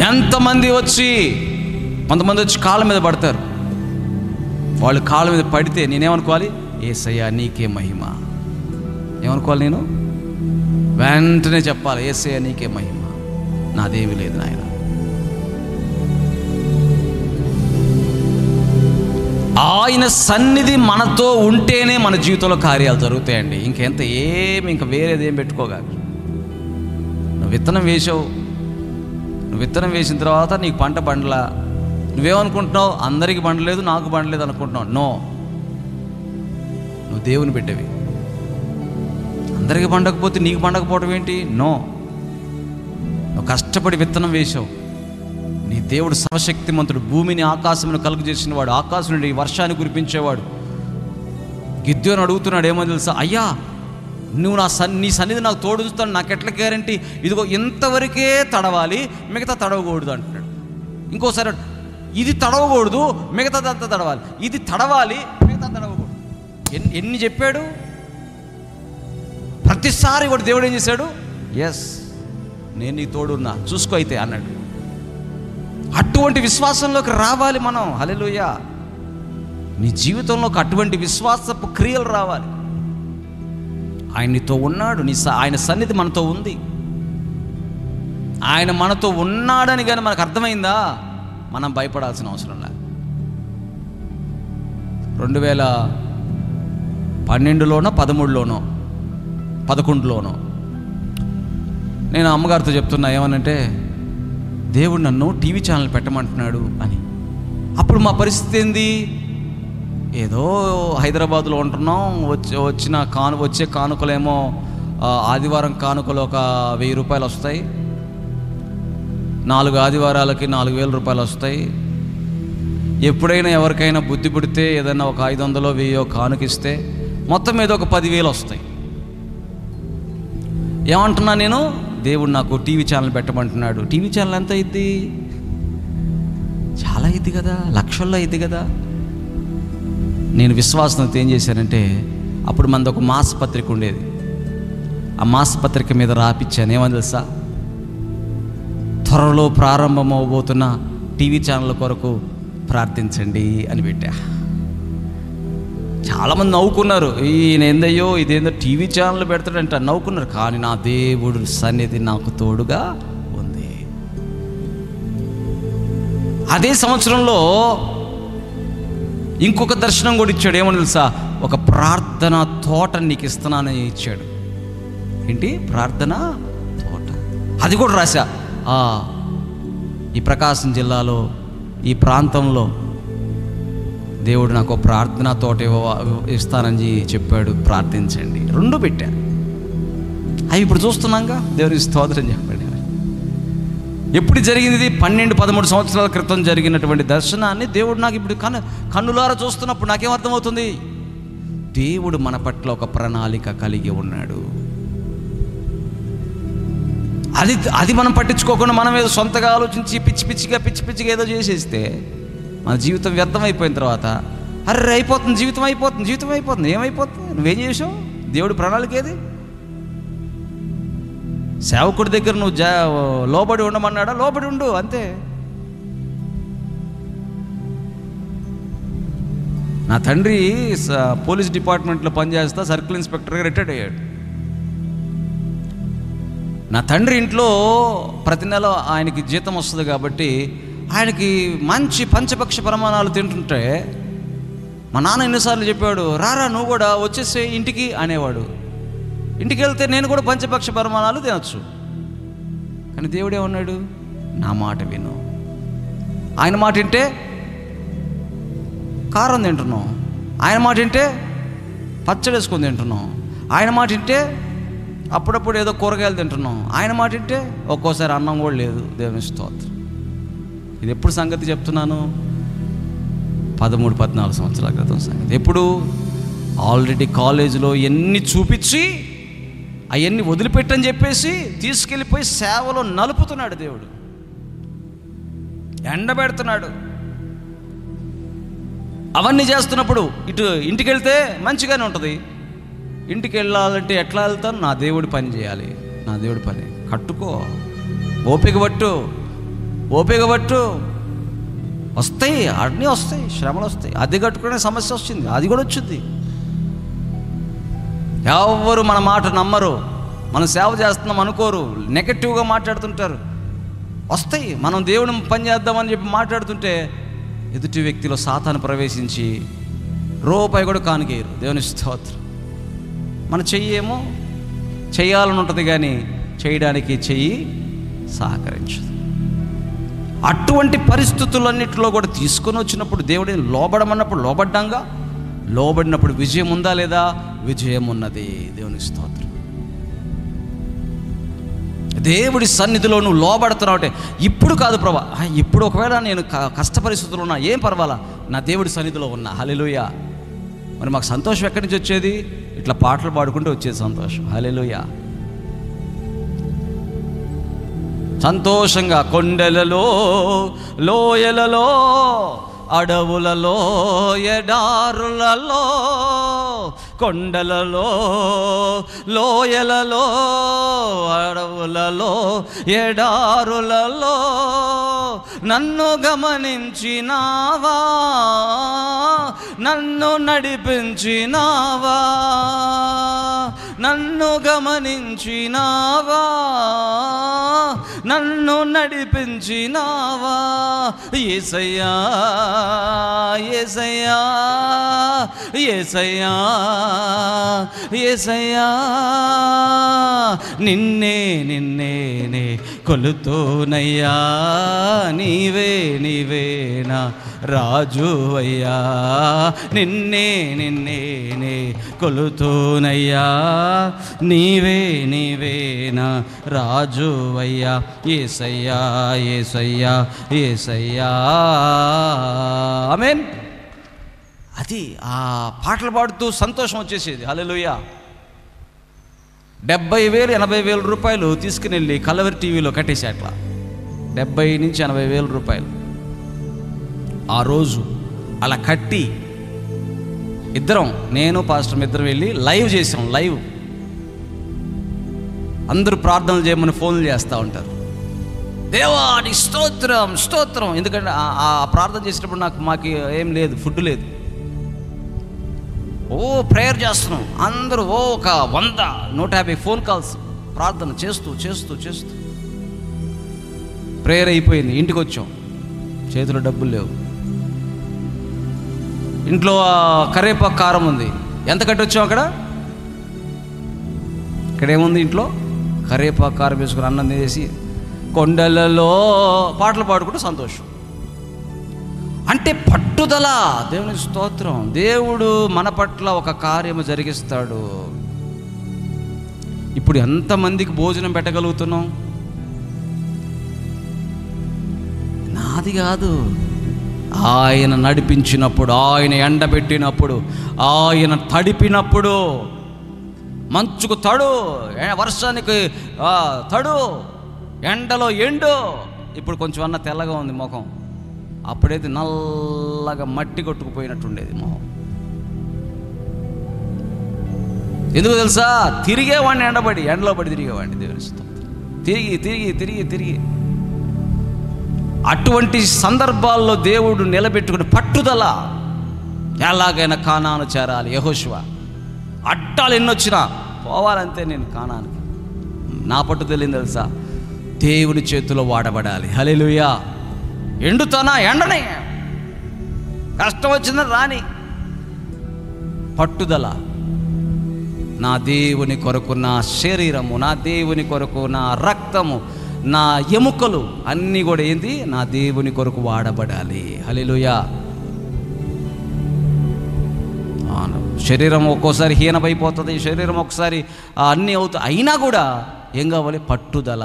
కొంతమంది వచ్చి కాళ్ళ మీద పడతారు. వాళ్ళు కాళ్ళ మీద పడితే నేనేమనుకోవాలి? యేసయ్యా నీకే మహిమ. ఏమనుకోవాలి? నేను వెంటనే చెప్పాలి, యేసయ్యా నీకే మహిమ, నాదేమీ లేదు నాయన. ఆయన సన్నిధి మనతో ఉంటేనే మన జీవితంలో కార్యాలు జరుగుతాయండి. ఇంకా వేరేది ఏం పెట్టుకోగాక. నువ్వు విత్తనం వేసిన తర్వాత నీకు పంట పండలా. నువ్వేమనుకుంటున్నావు? అందరికీ పండలేదు, నాకు పండలేదు అనుకుంటున్నావు. నో, నువ్వు దేవుని బిడ్డవి. అందరికీ పండకపోతే నీకు పండకపోవడం ఏంటి? నో, నువ్వు కష్టపడి విత్తనం వేసావు. నీ దేవుడు సర్వశక్తిమంతుడు, భూమిని ఆకాశమును కలుగు చేసిన వాడు, ఆకాశం నుండి వర్షాన్ని కురిపించేవాడు. గిద్యోను అడుగుతున్నాడు, ఏమో తెలుసా? అయ్యా నువ్వు నీ సన్నిధి నాకు తోడు చూస్తాను, నాకు ఎట్లా గ్యారంటీ? ఇదిగో ఇంతవరకే తడవాలి, మిగతా తడవకూడదు అంటున్నాడు. ఇంకోసారి ఇది తడవకూడదు, మిగతాదంతా తడవాలి. ఇది తడవాలి, మిగతా తడవకూడదు. ఎన్ని చెప్పాడు? ప్రతిసారి కూడా దేవుడు ఏం చేశాడు? ఎస్, నేను నీ తోడున్నా, చూసుకో అయితే అన్నాడు. అటువంటి విశ్వాసంలోకి రావాలి మనం. హల్లెలూయా. నీ జీవితంలోకి అటువంటి విశ్వాసపు క్రియలు రావాలి. ఆయన నీతో ఉన్నాడు. ఆయన సన్నిధి మనతో ఉంది. ఆయన మనతో ఉన్నాడని కానీ మనకు అర్థమైందా, మనం భయపడాల్సిన అవసరం లేదు. 2012లోనో 13లోనో 11లోనో నేను అమ్మగారితో చెప్తున్నా, ఏమనంటే దేవుడు నన్ను టీవీ ఛానల్ పెట్టమంటున్నాడు అని. అప్పుడు మా పరిస్థితి ఏంది? ఏదో హైదరాబాద్లో ఉంటున్నాం. వచ్చే కానుకలేమో ఆదివారం కానుకలు ఒక 1000 రూపాయలు వస్తాయి. 4 ఆదివారాలకి 4000 రూపాయలు వస్తాయి. ఎప్పుడైనా ఎవరికైనా బుద్ధి పుడితే ఏదైనా ఒక 500 1000 కానుకిస్తే మొత్తం ఏదో ఒక 10,000 వస్తాయి. ఏమంటున్నా నేను? దేవుడు నాకు టీవీ ఛానల్ పెట్టమంటున్నాడు. టీవీ ఛానల్ ఎంత అయింది? చాలా అయింది కదా, లక్షల్లో అయింది కదా. నేను విశ్వాసంతో ఏం చేశానంటే, అప్పుడు మనది ఒక మాసపత్రిక ఉండేది. ఆ మాసపత్రిక మీద రాపిచ్చాను. ఏమని తెలుసా? త్వరలో ప్రారంభమవబోతున్న టీవీ ఛానల్ కొరకు ప్రార్థించండి అని పెట్టా. చాలామంది నవ్వుకున్నారు, ఈయన ఏందయ్యో ఇదేందో టీవీ ఛానల్ పెడతాడంట నవ్వుకున్నారు. కానీ నా దేవుడు సన్నిధి నాకు తోడుగా ఉంది. అదే సంవత్సరంలో ఇంకొక దర్శనం కూడా ఇచ్చాడు. ఏమని తెలుసా? ఒక ప్రార్థన తోట నీకు ఇస్తున్నానని ఇచ్చాడు. ఏంటి? ప్రార్థన తోట. అది కూడా రాశా. ఈ ప్రకాశం జిల్లాలో ఈ ప్రాంతంలో దేవుడు నాకు ప్రార్థన తోట ఇస్తానని చెప్పాడు, ప్రార్థించండి. 2 పెట్టా. అవి ఇప్పుడు చూస్తున్నాగా. దేవునికి స్తోత్రం చెప్పండి. ఎప్పుడు జరిగింది ఇది? 12-13 సంవత్సరాల క్రితం జరిగినటువంటి దర్శనాన్ని దేవుడు నాకు ఇప్పుడు కన్నులారా చూస్తున్నప్పుడు నాకేమర్థమవుతుంది? దేవుడు మన పట్ల ఒక ప్రణాళిక కలిగి ఉన్నాడు. అది మనం పట్టించుకోకుండా మనం ఏదో సొంతగా ఆలోచించి పిచ్చి పిచ్చిగా ఏదో చేసేస్తే మన జీవితం వ్యర్థమైపోయిన తర్వాత అర్రే అయిపోతుంది, జీవితం అయిపోతుంది. ఏమైపోతుంది? నువ్వేం చేసావు? దేవుడి ప్రణాళిక ఏది? సేవకుడి దగ్గర నువ్వు లోబడి ఉండమన్నాడా? లోబడి ఉండు, అంతే. నా తండ్రి పోలీస్ డిపార్ట్మెంట్లో పనిచేస్తా సర్కిల్ ఇన్స్పెక్టర్గా రిటైర్డ్ అయ్యాడు. నా తండ్రి ఇంట్లో ప్రతి నెల ఆయనకి జీతం వస్తుంది కాబట్టి ఆయనకి మంచి పంచపక్ష ప్రమాణాలు తింటుంటే మా నాన్న ఎన్నిసార్లు చెప్పాడు, రారా నువ్వు కూడా వచ్చేసే ఇంటికి అనేవాడు. ఇంటికి వెళ్తే నేను కూడా పంచపక్ష ప్రమాణాలు తినొచ్చు. కానీ దేవుడేమన్నాడు? నా మాట విను. ఆయన మాట వింటే కారం తింటున్నాం, ఆయన మాట వింటే పచ్చడి వేసుకొని తింటున్నాం, ఆయన మాట వింటే అప్పుడప్పుడు ఏదో కూరగాయలు తింటున్నాం, ఆయన మాట వింటే ఒక్కోసారి అన్నం కూడా లేదు. దేవుని స్తోత్రం. ఇది ఎప్పుడు సంగతి చెప్తున్నాను? 13-14 సంవత్సరాల క్రితం సంగతి. ఎప్పుడు? ఆల్రెడీ కాలేజీలో ఎన్ని చూపించి అవన్నీ వదిలిపెట్టని చెప్పేసి తీసుకెళ్ళిపోయి సేవలో నలుపుతున్నాడు దేవుడు, ఎండబెడుతున్నాడు. అవన్నీ చేస్తున్నప్పుడు ఇటు ఇంటికి వెళ్తే మంచిగానే ఉంటుంది. ఇంటికి వెళ్ళాలంటే ఎట్లా వెళ్తాను? నా దేవుడి పని చేయాలి. నా దేవుడి పని కట్టుకో, ఓపిక పట్టు. వస్తాయి, అన్నీ వస్తాయి, శ్రమలు వస్తాయి. అది కట్టుకునే సమస్య వచ్చింది, అది కూడా వచ్చింది. ఎవరు మన మాట నమ్మరు, మనం సేవ చేస్తున్నాం అనుకోరు, నెగటివ్గా మాట్లాడుతుంటారు. వస్తాయి. మనం దేవుని పని చేద్దామని చెప్పి మాట్లాడుతుంటే ఎదుటి వ్యక్తిలో సాతాను ప్రవేశించి రూపాయి కూడా కానుకేయరు. దేవుని స్తోత్రం. మన చెయ్యి ఏమో చేయాలని ఉంటుంది కానీ చేయడానికి చెయ్యి సహకరించదు. అటువంటి పరిస్థితులన్నింటిలో కూడా తీసుకొని వచ్చినప్పుడు దేవుడిని లోబడమన్నప్పుడు లోబడినప్పుడు విజయం ఉందా లేదా? విజయం ఉన్నది. దేవుని స్తోత్రం. దేవుడి సన్నిధిలో నువ్వు లోబడుతున్నావు అంటే ఇప్పుడు కాదు ప్రభా, ఇప్పుడు ఒకవేళ నేను కష్ట పరిస్థితుల్లో ఉన్నా ఏం పర్వాలా, నా దేవుడి సన్నిధిలో ఉన్నా. హల్లెలూయా. మరి మాకు సంతోషం ఎక్కడి నుంచి వచ్చేది? ఇట్లా పాటలు పాడుకుంటూ వచ్చేది సంతోషం. హల్లెలూయా. సంతోషంగా కొండలలో, లోయలలో, అడవులలో, ఎడారులలో, కొండలలో, లోయలలో, అడవులలో, ఎడారులలో నన్ను గమనించినావా, నన్ను నడిపించినావా, నన్ను గమనించినావా, నన్ను నడిపించినావా. యేసయ్యా యేసయ్యా యేసయ్యా యేసయ్యా, నిన్నే నిన్నే కొలుతూనయ్యా, నీవే నా రాజు అయ్యా, నిన్నే కొలుతూనయ్యా, నీవే నా రాజు అయ్యా. యేసయ్యా యేసయ్యా యేసయ్యా. ఆమేన్. అది ఆ పాటలు పాడుతూ సంతోషం వచ్చేసేది. హల్లెలూయా. 70,000-80,000 రూపాయలు తీసుకుని వెళ్ళి కలవరి టీవీలో కట్టేసి అట్లా 70,000-80,000 రూపాయలు ఆ రోజు అలా కట్టి ఇద్దరం, నేను పాస్టర్ ఇద్దరం వెళ్ళి లైవ్ చేసాం. లైవ్ అందరూ ప్రార్థనలు చేయమని ఫోన్లు చేస్తూ ఉంటారు. దేవా నీ స్తోత్రం. ఎందుకంటే ఆ ప్రార్థన చేసేటప్పుడు మాకు ఏం లేదు, ఫుడ్ లేదు. ప్రేయర్ చేస్తున్నాం అందరూ, ఒక 100 150 ఫోన్ కాల్స్, ప్రార్థన చేస్తూ చేస్తూ చేస్తూ ప్రేయర్ అయిపోయింది. ఇంటికి వచ్చాం, చేతిలో డబ్బులు లేవు. ఇంట్లో కరేపాకు కారం ఉంది. ఎంత కట్టి వచ్చాం అక్కడ? ఇక్కడేముంది? ఇంట్లో కరేపాకు కారం వేసుకుని అన్నం చేసి కొండలలో పాటలు పాడుకుంటూ సంతోషం. అంటే పట్టుదల. దేవుని స్తోత్రం. దేవుడు మన పట్ల ఒక కార్యము జరిగిస్తాడు. ఇప్పుడు ఎంతమందికి భోజనం పెట్టగలుగుతున్నాం? నాది కాదు, ఆయన నడిపించినప్పుడు, ఆయన ఎండబెట్టినప్పుడు, ఆయన తడిపినప్పుడు, మంచుకు తడు, వర్షానికి తడు, ఎండలో ఎండు. ఇప్పుడు కొంచెం అన్న తెల్లగా ఉంది ముఖం, అప్పుడైతే నల్లగా మట్టి కొట్టుకుపోయినట్టుండేది మొహం. ఎందుకు తెలుసా? తిరిగేవాడిని, ఎండలో పడి తిరిగేవాడిని. దేవుని స్తోత్రం. తిరిగి తిరిగి తిరిగి తిరిగి అటువంటి సందర్భాల్లో దేవుడు నిలబెట్టుకుని పట్టుదల. ఎలాగైనా కానాను చేరాలి. యెహోషువ అడ్డాలు ఎన్నొచ్చినా పోవాలంతే నేను కానానికి. నా పట్టుదల ఏం తెలుసా? దేవుని చేతిలో వాడబడాలి. హల్లెలూయా. ఎండుతానా? ఎండనే. కష్టం వచ్చిందని రాని. పట్టుదల. నా దేవుని కొరకు నా శరీరము, నా దేవుని కొరకు నా రక్తము, నా ఎముకలు అన్నీ కూడా ఏంది? నా దేవుని కొరకు వాడబడాలి. హల్లెలూయా. శరీరం ఒక్కోసారి హీనమైపోతుంది, శరీరం ఒకసారి అన్నీ అవుతాయి. అయినా కూడా ఏం కావాలి? పట్టుదల.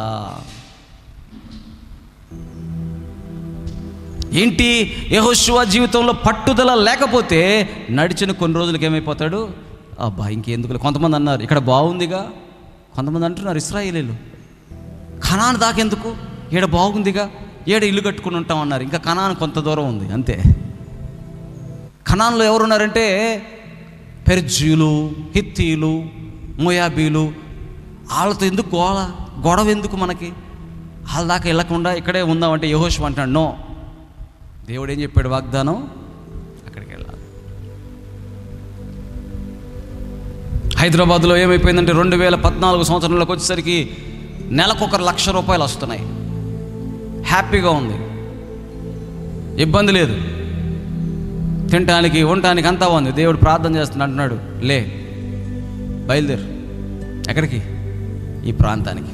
ఏంటి? యెహోషువ జీవితంలో పట్టుదల లేకపోతే నడిచిన కొన్ని రోజులకి ఏమైపోతాడు? అబ్బా ఇంకెందుకు. కొంతమంది అన్నారు ఇక్కడ బాగుందిగా, కొంతమంది అంటున్నారు ఇశ్రాయేలీయులు కనాను దాకెందుకు, ఈడ బాగుందిగా, ఈడ ఇల్లు కట్టుకుని ఉంటాం అన్నారు. ఇంకా కనాను కొంత దూరం ఉంది అంతే. కనాన్లో ఎవరున్నారంటే పెర్జీలు, హిత్తీలు, మోయాబీలు. వాళ్ళతో ఎందుకు గొడవ ఎందుకు మనకి? వాళ్ళ దాకా వెళ్ళకుండా ఇక్కడే ఉందామంటే యెహోషువ అంటాడు నో. దేవుడు ఏం చెప్పాడు? వాగ్దానం అక్కడికి వెళ్ళాలి. హైదరాబాద్లో ఏమైపోయిందంటే 2014 సంవత్సరంలోకి వచ్చేసరికి నెలకు ₹1,00,000 వస్తున్నాయి. హ్యాపీగా ఉంది, ఇబ్బంది లేదు, తినటానికి ఉండటానికి అంతా ఉంది. దేవుడు ప్రార్థన చేస్తున్నా అంటున్నాడు, లే బయలుదేరు. ఎక్కడికి? ఈ ప్రాంతానికి.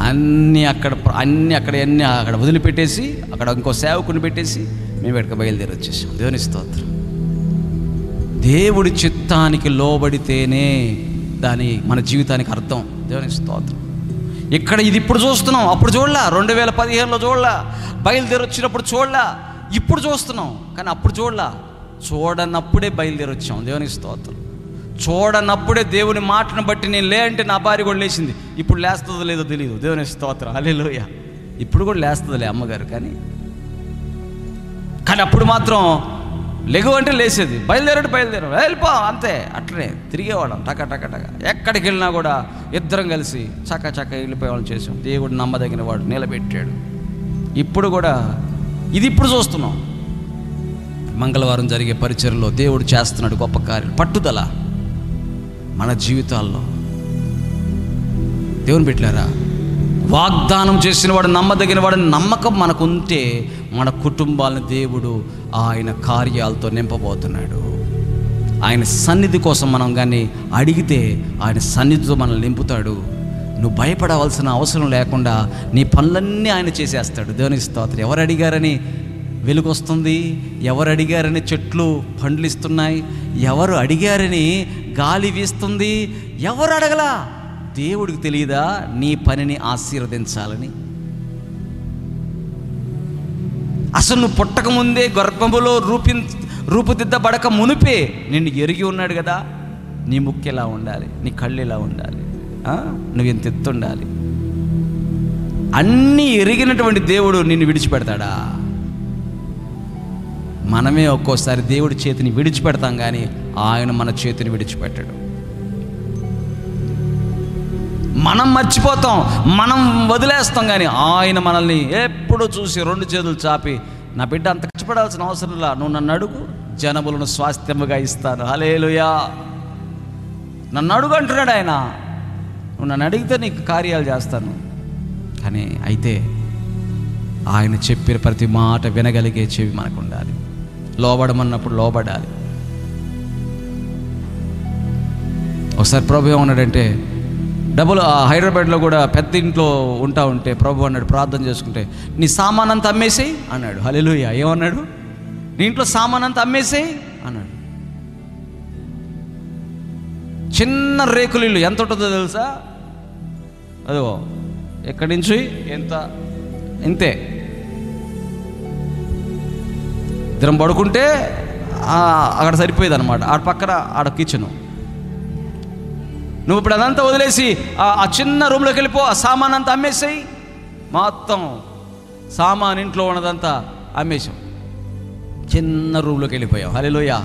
అన్నీ అక్కడ వదిలిపెట్టేసి అక్కడ ఇంకో సేవకుని పెట్టేసి మేము ఇక్కడికి బయలుదేరి వచ్చేసాం. దేవుని స్తోత్రం. దేవుడి చిత్తానికి లోబడితేనే దాని మన జీవితానికి అర్థం. దేవుని స్తోత్రం. ఇక్కడ ఇది ఇప్పుడు చూస్తున్నాం, అప్పుడు చూడలా. 2015లో చూడలా, బయలుదేరి వచ్చినప్పుడు చూడలా, ఇప్పుడు చూస్తున్నాం. కానీ అప్పుడు చూడలా. చూడనప్పుడే బయలుదేరి వచ్చాం. దేవుని స్తోత్రం. చూడనప్పుడే దేవుని మాటను బట్టి నేను లే అంటే నా భార్య కూడా లేచింది. ఇప్పుడు లేస్తుందో లేదో తెలియదు. దేవుని స్తోత్రం. హల్లెలూయా. ఇప్పుడు కూడా లేస్తుందిలే అమ్మగారు. కానీ అప్పుడు మాత్రం లెగు అంటే లేచేది, బయలుదేరాడు వెళ్ళిపో అంతే. అట్లనే తిరిగేవాళ్ళం టక టక టక. ఎక్కడికి వెళ్ళినా కూడా ఇద్దరం కలిసి చక్క వెళ్ళిపోయేవాళ్ళం చేసాం. దేవుడు నమ్మదగిన వాడు, నిలబెట్టాడు. ఇప్పుడు కూడా ఇది ఇప్పుడు చూస్తున్నాం. మంగళవారం జరిగే పరిచర్యలో దేవుడు చేస్తున్నాడు గొప్ప కార్యం. పట్టుదల మన జీవితాల్లో. దేవుని బిడ్డలారా, వాగ్దానం చేసిన వాడు, నమ్మదగిన వాడు నమ్మకం మనకుంటే మన కుటుంబాలను దేవుడు ఆయన కార్యాలతో నింపబోతున్నాడు. ఆయన సన్నిధి కోసం మనం కానీ అడిగితే ఆయన సన్నిధితో మనల్ని నింపుతాడు. నువ్వు భయపడవలసిన అవసరం లేకుండా నీ పనులన్నీ ఆయన చేసేస్తాడు. దేవుని స్తోత్రం. ఎవరు అడిగారని వెలుగు వస్తుంది, ఎవరు అడిగారని చెట్లు పండ్లు ఇస్తున్నాయి, ఎవరు అడిగారని గాలి వీస్తుంది, ఎవరు అడగలా. దేవుడికి తెలియదా నీ పనిని ఆశీర్వదించాలని? అసలు నువ్వు పుట్టకముందే గర్భములో రూపుదిద్దబడక మునిపే నిన్ను ఎరిగి ఉన్నాడు కదా. నీ ముక్కు ఎలా ఉండాలి, నీ కళ్ళు ఎలా ఉండాలి, నువ్వు ఎంత ఎత్తుండాలి, అన్నీ ఎరిగినటువంటి దేవుడు నిన్ను విడిచిపెడతాడా? మనమే ఒక్కోసారి దేవుడి చేతిని విడిచిపెడతాం, కానీ ఆయన మన చేతిని విడిచిపెట్టాడు. మనం మర్చిపోతాం, మనం వదిలేస్తాం, కానీ ఆయన మనల్ని ఎప్పుడు చూసి 2 చేతులు చాపి, నా బిడ్డ అంత కష్టపడాల్సిన అవసరం లా, నువ్వు నన్ను అడుగు, జనములను స్వాస్థ్యముగా ఇస్తాను. హల్లెలూయా. నన్ను అడుగు అంటున్నాడు ఆయన. నువ్వు నన్ను అడిగితే నీకు కార్యాలు చేస్తాను. కానీ అయితే ఆయన చెప్పిన ప్రతి మాట వినగలిగే చెవి మనకు ఉండాలి. లోబడమన్నప్పుడు లోబడాలి. ఒకసారి ప్రభు ఏమన్నాడంటే, హైదరాబాద్లో కూడా పెద్ద ఇంట్లో ఉంటా ఉంటే ప్రభు అన్నాడు, ప్రార్థన చేసుకుంటే, నీ సామానంతా అమ్మేసేయి అన్నాడు. హల్లెలూయా. ఏమన్నాడు? నీ ఇంట్లో సామానంతా అమ్మేసేయి అన్నాడు. చిన్న రేకులు ఇల్లు ఎంత ఉంటుందో తెలుసా? అదిగో ఎక్కడి నుంచి ఎంత, ఇంతే. ఇద్దరం పడుకుంటే అక్కడ సరిపోయేది అనమాట. ఆడ పక్కన ఆడ కిచెను. నువ్వు ఇప్పుడు అదంతా వదిలేసి ఆ చిన్న రూమ్లోకి వెళ్ళిపో, ఆ సామాన్ అంతా అమ్మేసాయి. మొత్తం సామాన్ ఇంట్లో ఉన్నదంతా అమ్మేసాం, చిన్న రూమ్లోకి వెళ్ళిపోయాం. హల్లెలూయా.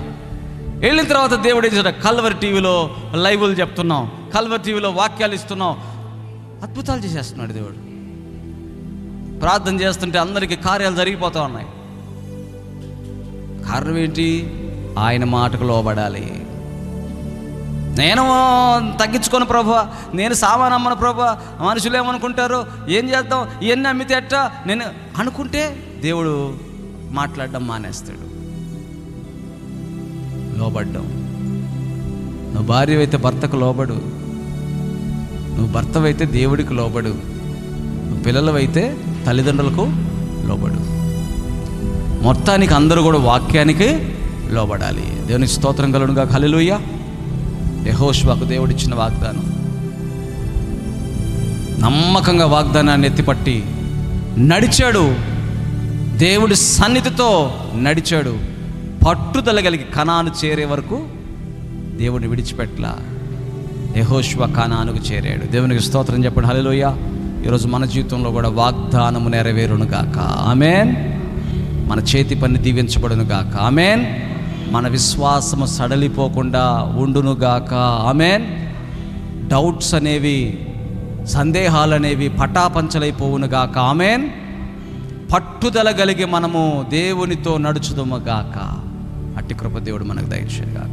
వెళ్ళిన తర్వాత దేవుడు ఏం చేశాడు? కల్వరి టీవీలో లైవ్లు చెప్తున్నాం, కల్వరి టీవీలో వాక్యాలు ఇస్తున్నాం, అద్భుతాలు చేసేస్తున్నాడు దేవుడు. ప్రార్థన చేస్తుంటే అందరికీ కార్యాలు జరిగిపోతూ ఉన్నాయి. కారణం ఏంటి? ఆయన మాటకు లోబడాలి. నేను తగ్గించుకోను ప్రభువా, నేను సామాన్ అమ్మను ప్రభువా, మనుషులు ఏమనుకుంటారు, ఏం చేద్దాం, ఇవన్నీ అమ్మితే ఎట్టా నేను అనుకుంటే దేవుడు మాట్లాడడం మానేస్తాడు. లోబడ్డం. నువ్వు భార్యవైతే భర్తకు లోబడు, నువ్వు భర్తవైతే దేవుడికి లోబడు, నువ్వు పిల్లలవైతే తల్లిదండ్రులకు లోబడు. మొత్తానికి అందరూ కూడా వాక్యానికి లోబడాలి. దేవునికి స్తోత్రం కలుగునుగా. హల్లెలూయా. యెహోషువకు దేవుడిచ్చిన వాగ్దానం, నమ్మకంగా వాగ్దానాన్ని ఎత్తిపట్టి నడిచాడు. దేవుడి సన్నిధితో నడిచాడు. పట్టుదల కలిగి కనాను చేరే వరకు దేవుడిని విడిచిపెట్టలా. యెహోషువ కనానుకు చేరాడు. దేవునికి స్తోత్రం చెప్పండి. హల్లెలూయా. ఈరోజు మన జీవితంలో కూడా వాగ్దానము నెరవేరునుగాక. ఆమేన్. మన చేతి పని దీవించబడునుగాక. ఆమేన్. మన విశ్వాసము సడలిపోకుండా ఉండునుగాక. ఆమేన్. డౌట్స్ అనేవి, సందేహాలు అనేవి పటాపంచలైపోవునుగాక. ఆమేన్. పట్టుదల కలిగి మనము దేవునితో నడుచుదుముగాక. అట్టి కృప దేవుడు మనకు దయచేయగాక.